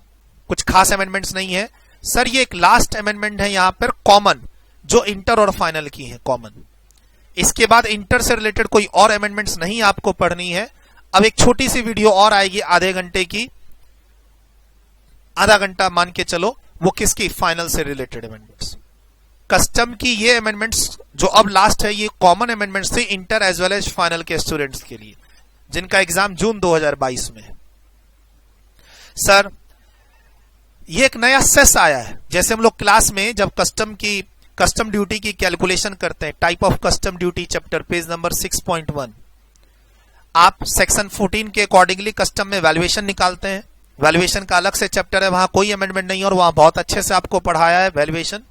कुछ खास अमेंडमेंट्स नहीं है सर। ये एक लास्ट अमेंडमेंट है यहां पर कॉमन, जो इंटर और फाइनल की है कॉमन। इसके बाद इंटर से रिलेटेड कोई और अमेंडमेंट्स नहीं आपको पढ़नी है। अब एक छोटी सी वीडियो और आएगी आधे घंटे की, आधा घंटा मान के चलो, वो किसकी? फाइनल से रिलेटेड अमेंडमेंट्स। कस्टम की ये अमेंडमेंट्स जो अब लास्ट है, ये कॉमन अमेंडमेंट्स थी inter as well as final के स्टूडेंट्स के लिए, जिनका एग्जाम जून 2022 में है। सर ये एक नया सेस आया है। जैसे हम लोग क्लास में जब कस्टम ड्यूटी की कैलकुलेशन करते हैं, type of custom duty chapter page number 6.1, आप सेक्शन 14 के अकॉर्डिंगली कस्टम में वैल्यूएशन निकालते हैं। वैल्यूएशन का अलग से चैप्टर है, वहां कोई अमेंडमेंट नहीं है और वहां बहुत अच्छे से आपको पढ़ाया है वैल्यूएशन।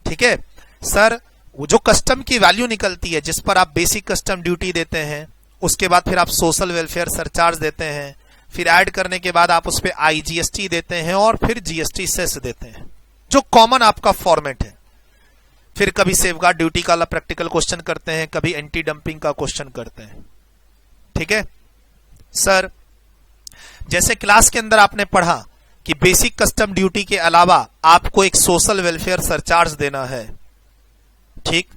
ठीक है सर, वो जो कस्टम की वैल्यू निकलती है, जिस पर आप बेसिक कस्टम ड्यूटी देते हैं, उसके बाद फिर आप सोशल वेलफेयर सरचार्ज देते हैं, फिर ऐड करने के बाद आप उस पर IGST देते हैं और फिर GST सेस देते हैं, जो कॉमन आपका फॉर्मेट है। फिर कभी सेफगार्ड ड्यूटी का प्रैक्टिकल क्वेश्चन करते हैं, कभी एंटी डंपिंग का क्वेश्चन करते हैं। ठीक है सर, जैसे क्लास के अंदर आपने पढ़ा कि बेसिक कस्टम ड्यूटी के अलावा आपको एक सोशल वेलफेयर सरचार्ज देना है। ठीक,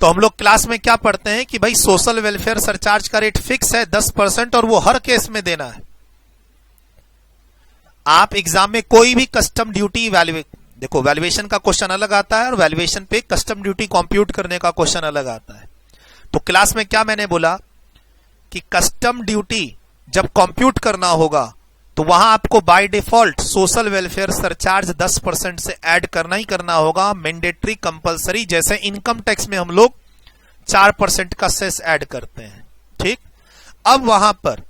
तो हम लोग क्लास में क्या पढ़ते हैं कि भाई सोशल वेलफेयर सरचार्ज का रेट फिक्स है 10% और वो हर केस में देना है। आप एग्जाम में कोई भी कस्टम ड्यूटी देखो, वैल्यूएशन का क्वेश्चन अलग आता है और वैल्यूएशन पे कस्टम ड्यूटी कंप्यूट करने का क्वेश्चन अलग आता है। तो क्लास में क्या मैंने बोला कि कस्टम ड्यूटी जब कंप्यूट करना होगा तो वहां आपको by default social welfare surcharge 10% से ऐड करना ही करना होगा, मैंडेटरी कंपलसरी। जैसे इनकम टैक्स में हम लोग 4% का सेस ऐड करते हैं, ठीक। अब वहां पर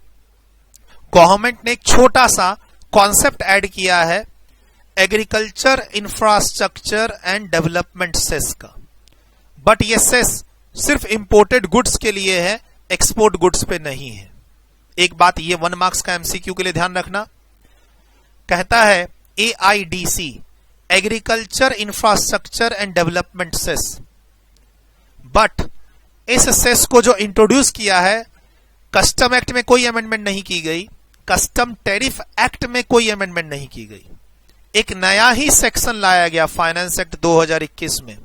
गवर्नमेंट ने एक छोटा सा कॉन्सेप्ट ऐड किया है agriculture infrastructure and development cess का। बट ये सेस सिर्फ इंपोर्टेड गुड्स के लिए है, एक्सपोर्ट गुड्स पे नहीं है। एक बात ये 1 मार्क्स का एमसीक्यू के लिए ध्यान रखना। कहता है AIDC agriculture infrastructure and development cess, but इस सेस को जो इंट्रोड्यूस किया है, कस्टम एक्ट में कोई अमेंडमेंट नहीं की गई, कस्टम टैरिफ एक्ट में कोई अमेंडमेंट नहीं की गई। एक नया ही सेक्शन लाया गया फाइनेंस एक्ट 2021 में,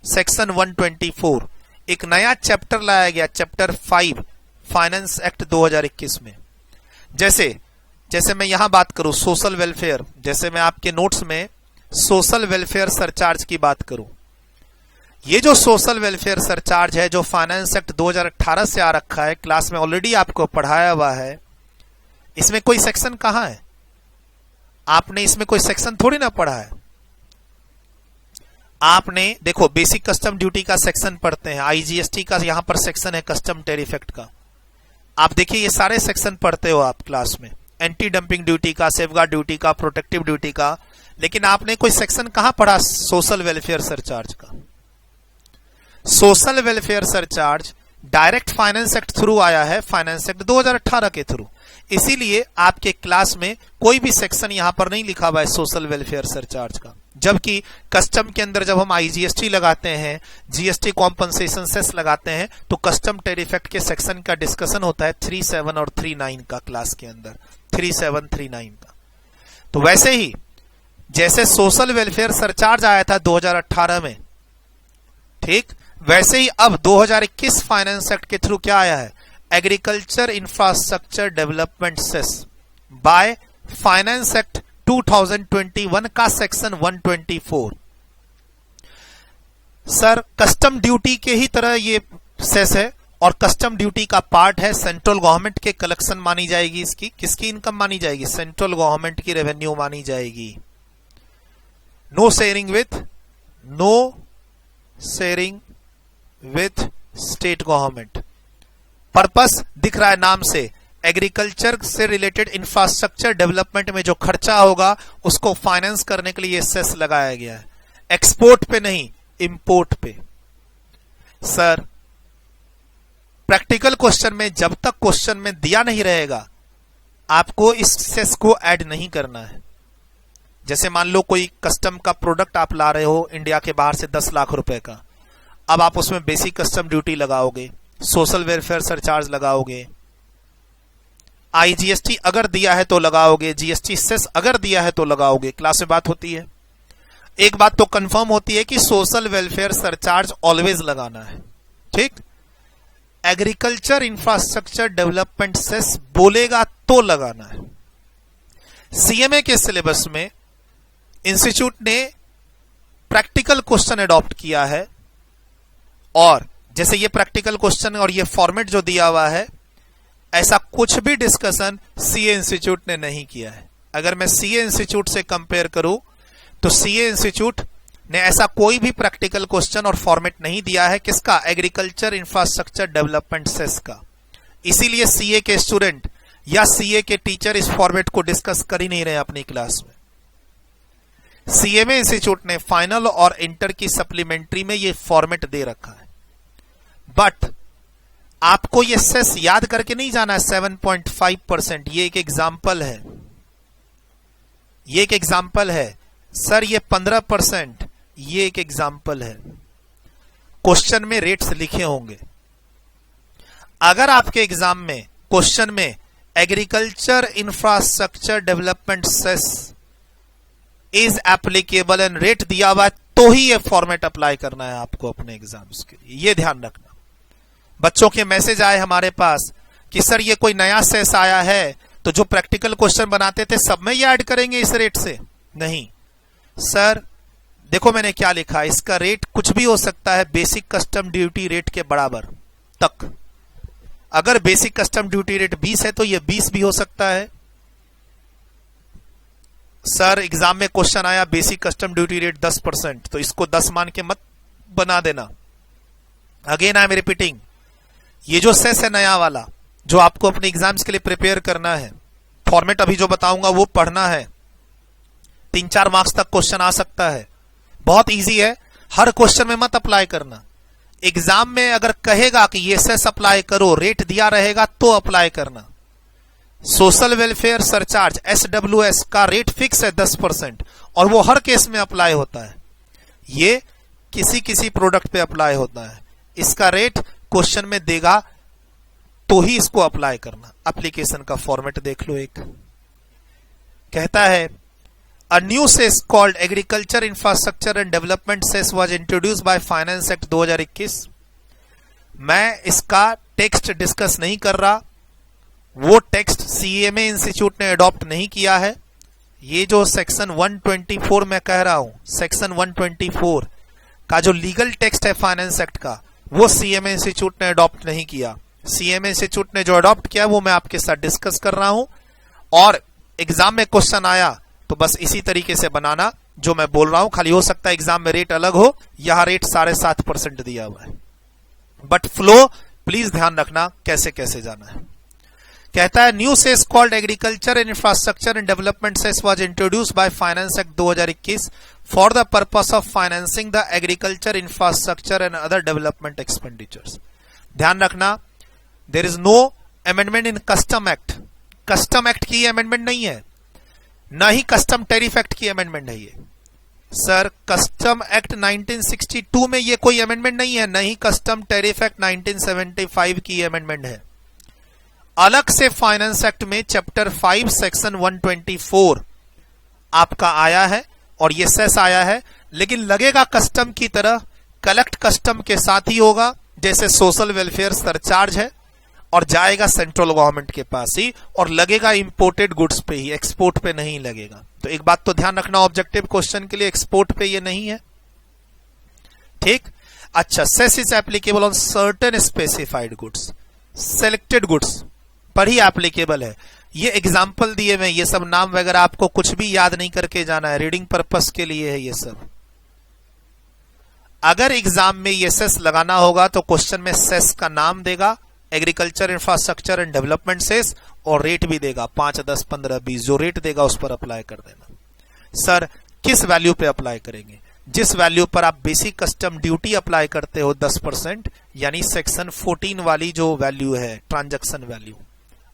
सेक्शन 124, एक नया चैप्टर लाया गया, चैप्टर 5 फाइनेंस एक्ट 2021 में। जैसे मैं यहां बात करूं सोशल वेलफेयर, जैसे मैं आपके नोट्स में सोशल वेलफेयर सरचार्ज की बात करूं, ये जो सोशल वेलफेयर सरचार्ज है जो फाइनेंस एक्ट 2018 से आ रखा है, क्लास में ऑलरेडी आपको पढ़ाया हुआ है, इसमें कोई सेक्शन कहां है? आपने इसमें कोई सेक्शन थोड़ी ना पढ़ा है। आपने देखो बेसिक कस्टम ड्यूटी का सेक्शन पढ़ते हैं, IGST का यहां पर सेक्शन है कस्टम टैरिफ एक्ट का, आप देखिए ये सारे सेक्शन पढ़ते हो आप क्लास में, एंटी डंपिंग ड्यूटी का, सेफगार्ड ड्यूटी का, प्रोटेक्टिव ड्यूटी का, लेकिन आपने कोई सेक्शन कहां पढ़ा सोशल वेलफेयर सरचार्ज का? Social welfare surcharge direct finance act through आया है, फाइनेंस एक्ट 2018 के थ्रू, इसीलिए आपके क्लास में कोई भी सेक्शन यहां पर नहीं लिखा हुआ है सोशल वेलफेयर सरचार्ज का। जबकि कस्टम के अंदर जब हम IGST लगाते हैं, GST कॉम्पनसेशन सेस लगाते हैं, तो कस्टम टैरिफ एक्ट के सेक्शन का डिस्कशन होता है 37 और 39 का, क्लास के अंदर 37, 39 का। तो वैसे ही जैसे सोशल वेलफेयर सरचार्ज आया था 2018 में, ठीक, वैसे ही अब 2021 फाइनेंस एक्ट के थ्रू क्या आया है? Agriculture infrastructure development cess by finance act 2021 का सेक्शन 124। सर कस्टम ड्यूटी के ही तरह ये सेस है और कस्टम ड्यूटी का पार्ट है, सेंट्रल गवर्नमेंट के कलेक्शन मानी जाएगी, इसकी किसकी इनकम मानी जाएगी? सेंट्रल गवर्नमेंट की रेवेन्यू मानी जाएगी। No sharing with state government. Purpose दिख रहा है नाम से, एग्रीकल्चर से रिलेटेड इंफ्रास्ट्रक्चर डेवलपमेंट में जो खर्चा होगा उसको फाइनेंस करने के लिए ये सेस लगाया गया है, एक्सपोर्ट पे नहीं, इंपोर्ट पे। सर प्रैक्टिकल क्वेश्चन में जब तक क्वेश्चन में दिया नहीं रहेगा आपको इस सेस को ऐड नहीं करना है। जैसे मान लो कोई कस्टम का प्रोडक्ट आप ला रहे हो इंडिया के बाहर से 10 लाख रुपए का, अब आप उसमें बेसिक कस्टम ड्यूटी लगाओगे, सोशल वेलफेयर सरचार्ज लगाओगे, IGST अगर दिया है तो लगाओगे, GST सेस अगर दिया है तो लगाओगे, क्लास में बात होती है। एक बात तो कंफर्म होती है कि सोशल वेलफेयर सरचार्ज ऑलवेज लगाना है, ठीक। एग्रीकल्चर इंफ्रास्ट्रक्चर डेवलपमेंट सेस बोलेगा तो लगाना है। CMA के सिलेबस में इंस्टीट्यूट ने प्रैक्टिकल क्वेश्चन अडॉप्ट किया है, और जैसे ये प्रैक्टिकल क्वेश्चन और ये फॉर्मेट जो दिया हुआ है, ऐसा कुछ भी डिस्कशन CA इंस्टीट्यूट ने नहीं किया है। अगर मैं CA इंस्टीट्यूट से कंपेयर करूं तो CA इंस्टीट्यूट ने ऐसा कोई भी प्रैक्टिकल क्वेश्चन और फॉर्मेट नहीं दिया है, किसका? एग्रीकल्चर इंफ्रास्ट्रक्चर डेवलपमेंट सेस का। इसीलिए CA के स्टूडेंट या CA के टीचर इस फॉर्मेट को डिस्कस कर ही नहीं रहे अपनी क्लास में। CMA इंस्टीट्यूट ने फाइनल और इंटर की सप्लीमेंट्री में ये फॉर्मेट दे रखा है, बट आपको ये सेस याद करके नहीं जाना है। 7.5% ये एक एग्जाम्पल है, ये एक एग्जाम्पल है। सर ये 15%, ये एक एग्जाम्पल है। क्वेश्चन में रेट्स लिखे होंगे। अगर आपके एग्जाम में क्वेश्चन में agriculture infrastructure development cess is applicable and rate दिया हुआ है तो ही ये फॉर्मेट अप्लाई करना है आपको अपने एग्जाम्स के लिए, ये ध्यान रखना। बच्चों के मैसेज आए हमारे पास कि सर ये कोई नया सेस आया है तो जो प्रैक्टिकल क्वेश्चन बनाते थे सब में ये ऐड करेंगे इस रेट से। नहीं सर, देखो मैंने क्या लिखा, इसका रेट कुछ भी हो सकता है बेसिक कस्टम ड्यूटी रेट के बराबर तक। अगर बेसिक कस्टम ड्यूटी रेट 20 है तो ये 20 भी हो सकता है, सर एग्जाम में क्वेश्चन आया बेसिक कस्टम ड्यूटी रेट 10%, तो इसको 10 मान के मत बना देना। अगेन आई एम रिपीटिंग, ये जो सेस है नया वाला जो आपको अपने एग्जाम्स के लिए प्रिपेयर करना है, फॉर्मेट अभी जो बताऊंगा वो पढ़ना है, 3-4 मार्क्स तक क्वेश्चन आ सकता है, बहुत इजी है, हर क्वेश्चन में मत अप्लाई करना। एग्जाम में अगर कहेगा कि ये सेस अप्लाई करो, रेट दिया रहेगा तो अप्लाई करना। सोशल वेलफेयर सरचार्ज SWS का रेट फिक्स है 10% और वो हर केस में अप्लाई होता है। ये किसी किसी प्रोडक्ट पे अप्लाई होता है, इसका रेट क्वेश्चन में देगा तो ही इसको अप्लाई करना। एप्लीकेशन का फॉर्मेट देख लो, एक कहता है A new cess called Agriculture Infrastructure and Development Cess was introduced by Finance Act 2021। मैं इसका टेक्स्ट डिस्कस नहीं कर रहा, वो टेक्स्ट CMA इंस्टीट्यूट ने अडॉप्ट नहीं किया है। ये जो सेक्शन 124 मैं कह रहा हूं, सेक्शन 124 का जो लीगल टेक्स्ट है फाइनेंस एक्ट का, वो CMA इंस्टीट्यूट ने अडॉप्ट नहीं किया। CMA इंस्टीट्यूट ने जो अडॉप्ट किया वो मैं आपके साथ डिस्कस कर रहा हूं, और एग्जाम में क्वेश्चन आया तो बस इसी तरीके से बनाना जो मैं बोल रहा हूं। खाली हो सकता है एग्जाम में रेट अलग हो, यहां रेट 7.5% दिया हुआ है, बट फ्लो प्लीज ध्यान रखना कैसे कैसे जाना है। कहता है new cess called agriculture and infrastructure and development cess was introduced by finance act 2021 for the purpose of financing the agriculture infrastructure and other development expenditures. ध्यान रखना, there is no amendment in custom act. Custom act की अमेंडमेंट नहीं है, ना ही कस्टम टैरिफ एक्ट की अमेंडमेंट है ये। सर कस्टम एक्ट 1962 में ये कोई अमेंडमेंट नहीं है, ना ही कस्टम टैरिफ एक्ट 1975 की अमेंडमेंट है। अलग से फाइनेंस एक्ट में चैप्टर 5 सेक्शन 124 आपका आया है और ये सेस आया है, लेकिन लगेगा कस्टम की तरह, कलेक्ट कस्टम के साथ ही होगा जैसे सोशल वेलफेयर सरचार्ज है, और जाएगा सेंट्रल गवर्नमेंट के पास ही, और लगेगा इंपोर्टेड गुड्स पे ही, एक्सपोर्ट पे नहीं लगेगा। तो एक बात तो ध्यान रखना ऑब्जेक्टिव क्वेश्चन के लिए, एक्सपोर्ट पे ये नहीं है, ठीक। अच्छा, cess is applicable on certain specified goods, selected goods पर ही एप्लीकेबल है। ये एग्जाम्पल दिए हुए, ये सब नाम वगैरह आपको कुछ भी याद नहीं करके जाना है, रीडिंग पर्पस के लिए है ये सब। अगर एग्जाम में ये सेस लगाना होगा तो क्वेश्चन में सेस का नाम देगा, agriculture infrastructure and development cess, और रेट भी देगा 5, 10, 15, 20, जो रेट देगा उस पर अप्लाई कर देना। सर किस वैल्यू पे अप्लाई करेंगे? जिस वैल्यू पर आप बेसिक कस्टम ड्यूटी अप्लाई करते हो 10%, यानी सेक्शन 14 वाली जो वैल्यू है ट्रांजैक्शन वैल्यू।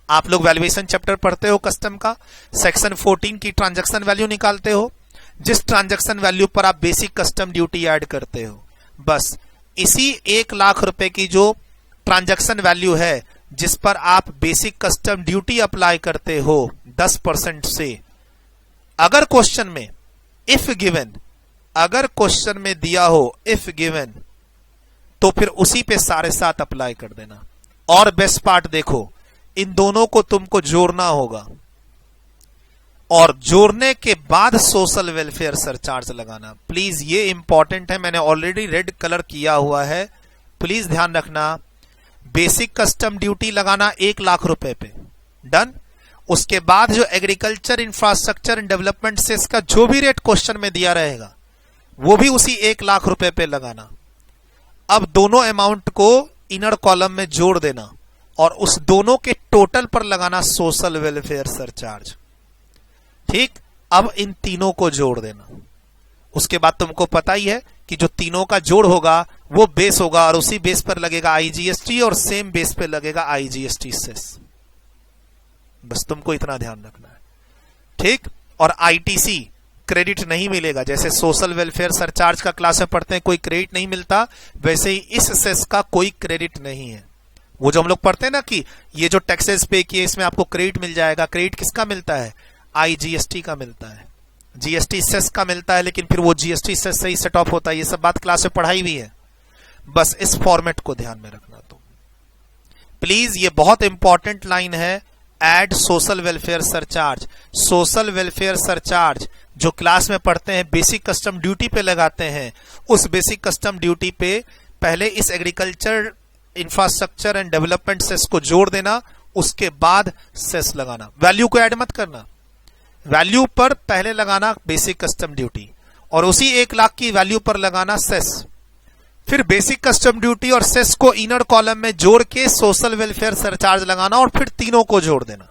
आप लोग वैल्यूएशन चैप्टर पढ़ते हो कस्टम का, सेक्शन 14 की ट्रांजैक्शन वैल्यू निकालते हो, जिस ट्रांजैक्शन वैल्यू पर आप बेसिक कस्टम ड्यूटी ऐड करते हो, बस इसी 1 लाख रुपए की जो ट्रांजैक्शन वैल्यू है जिस पर आप बेसिक कस्टम ड्यूटी अप्लाई करते हो 10% से, अगर क्वेश्चन में इफ गिवन, अगर क्वेश्चन में दिया हो इफ गिवन, तो फिर उसी पे सारे साथ अप्लाई कर देना। और बेस्ट पार्ट देखो, इन दोनों को तुमको जोड़ना होगा, और जोड़ने के बाद सोशल वेलफेयर सरचार्ज लगाना। प्लीज ये इंपॉर्टेंट है, मैंने ऑलरेडी रेड कलर किया हुआ है, प्लीज ध्यान रखना। बेसिक कस्टम ड्यूटी लगाना 1 लाख रुपए पे, डन। उसके बाद जो agriculture infrastructure and development cess का जो भी रेट क्वेश्चन में दिया रहेगा वो भी उसी 1 लाख रुपए पे लगाना। अब दोनों अमाउंट को इनर कॉलम में जोड़ देना और उस दोनों के टोटल पर लगाना सोशल वेलफेयर सरचार्ज, ठीक। अब इन तीनों को जोड़ देना। उसके बाद तुमको पता ही है कि जो तीनों का जोड़ होगा वो बेस होगा, और उसी बेस पर लगेगा IGST और सेम बेस पे लगेगा IGST सेस। बस तुमको इतना ध्यान रखना है, ठीक। और ITC क्रेडिट नहीं मिलेगा, जैसे सोशल वेलफेयर सरचार्ज का क्लास में पढ़ते हैं कोई क्रेडिट नहीं मिलता, वैसे ही इस सेस का कोई क्रेडिट नहीं है। वो जो हम लोग पढ़ते हैं ना कि ये जो टैक्सेस पे किए इसमें आपको क्रेडिट मिल जाएगा, क्रेडिट किसका मिलता है? IGST का मिलता है, GST सेस का मिलता है, लेकिन फिर वो GST सेस से ही सेट ऑफ होता है। ये सब बात क्लास में पढ़ाई हुई है, बस इस फॉर्मेट को ध्यान में रखना। तो प्लीज ये बहुत इंपॉर्टेंट लाइन है, add social welfare surcharge. Social welfare surcharge जो क्लास में पढ़ते हैं बेसिक कस्टम ड्यूटी पे लगाते हैं, उस बेसिक कस्टम ड्यूटी पे पहले इस agriculture infrastructure and development cess को जोड़ देना, उसके बाद सेस लगाना। वैल्यू को ऐड मत करना, वैल्यू पर पहले लगाना बेसिक कस्टम ड्यूटी और उसी 1 लाख की वैल्यू पर लगाना सेस, फिर बेसिक कस्टम ड्यूटी और सेस को इनर कॉलम में जोड़ के सोशल वेलफेयर सरचार्ज लगाना और फिर तीनों को जोड़ देना।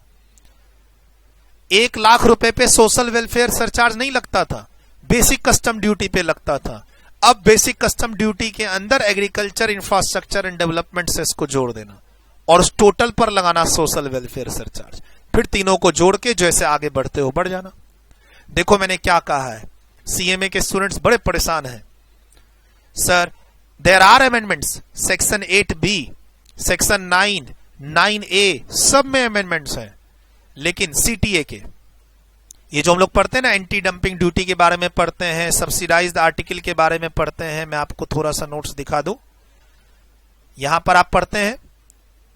1 लाख रुपए पे सोशल वेलफेयर सरचार्ज नहीं लगता था, बेसिक कस्टम ड्यूटी पे लगता था। अब बेसिक कस्टम ड्यूटी के अंदर agriculture infrastructure and development cess को जोड़ देना और उस टोटल पर लगाना सोशल वेलफेयर सरचार्ज, फिर तीनों को जोड़ के जैसे आगे बढ़ते हो बढ़ जाना। देखो मैंने क्या कहा है, सीएमए के स्टूडेंट्स बड़े परेशान हैं। Sir there are amendments, section 8B, section 9, 9A सब में अमेंडमेंट्स हैं, लेकिन सीटीए के ये जो हम लोग पढ़ते हैं ना, एंटी डंपिंग ड्यूटी के बारे में पढ़ते हैं, सब्सिडाइज्ड आर्टिकल के बारे में पढ़ते हैं। मैं आपको थोड़ा सा नोट्स दिखा दूं, यहां पर आप पढ़ते हैं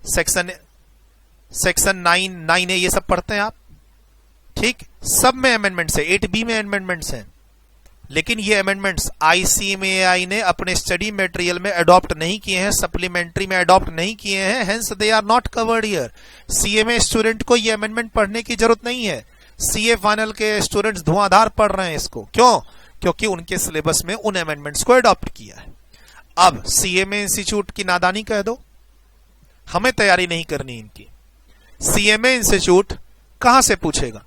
सेक्शन 9, 9A ये सब पढ़ते हैं आप, ठीक। सब में अमेंडमेंट्स है, 8B में अमेंडमेंट्स हैं, लेकिन ये अमेंडमेंट्स ICMAI ने अपने स्टडी मटेरियल में अडॉप्ट नहीं किए हैं, सप्लीमेंट्री में अडॉप्ट नहीं किए हैं, hence they are not covered here. CMA student को ये अमेंडमेंट पढ़ने की जरूरत नहीं है। सीए फाइनल के स्टूडेंट्स धुआंधार पढ़ रहे हैं इसको, क्यों? क्योंकि उनके सिलेबस में उन अमेंडमेंट्स को अडॉप्ट किया है। अब सीएमए इंस्टीट्यूट की नादानी कह दो, हमें तैयारी नहीं करनी इनकी। सीएमए इंस्टीट्यूट कहां से पूछेगा?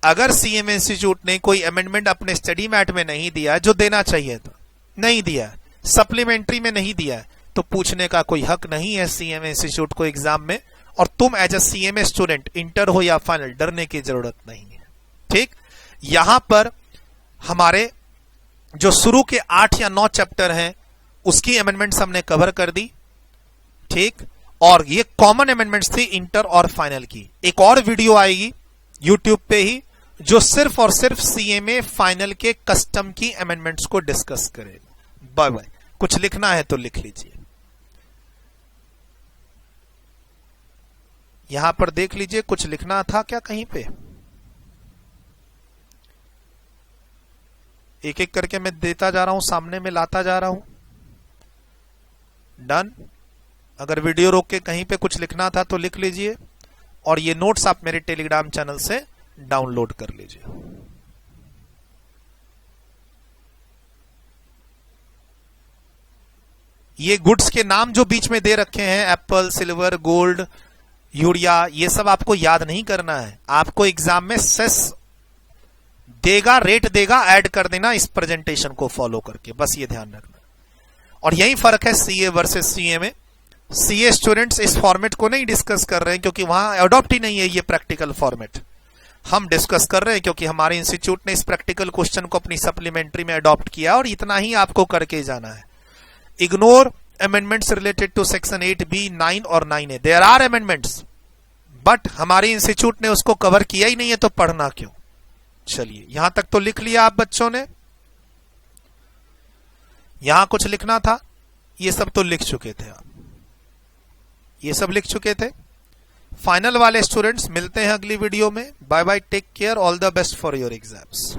अगर सीएमए इंस्टीट्यूट ने कोई अमेंडमेंट अपने स्टडी मैट में नहीं दिया है, जो देना चाहिए था, नहीं दिया है, सप्लीमेंट्री में नहीं दिया है, तो पूछने का कोई हक नहीं है सीएमए इंस्टीट्यूट को एग्जाम में। और तुम as a CMA student, inter हो या फाइनल, डरने की जरूरत नहीं है, ठीक। यहां पर हमारे जो शुरू के 8 या 9 चैप्टर हैं उसकी अमेंडमेंट्स हमने कवर कर दी, ठीक। और ये कॉमन अमेंडमेंट्स थी इंटर और फाइनल की। एक और वीडियो आएगी यूट्यूब पे ही जो सिर्फ और सिर्फ सीएमए फाइनल के कस्टम की अमेंडमेंट्स को डिस्कस करेगा। Bye bye. कुछ लिखना है तो लिख लीजिए, यहां पर देख लीजिए, कुछ लिखना था क्या कहीं पे? एक एक करके मैं देता जा रहा हूं, सामने में लाता जा रहा हूं। डन। अगर वीडियो रोक के कहीं पे कुछ लिखना था तो लिख लीजिए, और ये नोट्स आप मेरे टेलीग्राम चैनल से डाउनलोड कर लीजिए। ये गुड्स के नाम जो बीच में दे रखे हैं, एप्पल, सिल्वर, गोल्ड, यूरिया, ये सब आपको याद नहीं करना है। आपको एग्जाम में सेस देगा, रेट देगा, ऐड कर देना इस प्रेजेंटेशन को फॉलो करके, बस ये ध्यान रखना। और यही फर्क है CA versus CMA. CA students इस फॉर्मेट को नहीं डिस्कस कर रहे हैं क्योंकि वहां अडॉप्ट ही नहीं है ये प्रैक्टिकल फॉर्मेट। हम डिस्कस कर रहे हैं क्योंकि हमारे इंस्टीट्यूट ने इस प्रैक्टिकल क्वेश्चन को अपनी सप्लीमेंट्री में अडॉप्ट किया, और इतना ही आपको करके जाना है। Ignore amendments related to section 8B, 9 और 9A. There are amendments, but हमारे इंस्टीट्यूट ने उसको कवर किया ही नहीं है, तो पढ़ना क्यों? चलिए, यहां तक तो लिख लिया आप बच्चों ने। यहां कुछ लिखना था, ये सब तो लिख चुके थे आप, ये सब लिख चुके थे। फाइनल वाले स्टूडेंट्स मिलते हैं अगली वीडियो में। Bye bye, take care, all the best for your exams.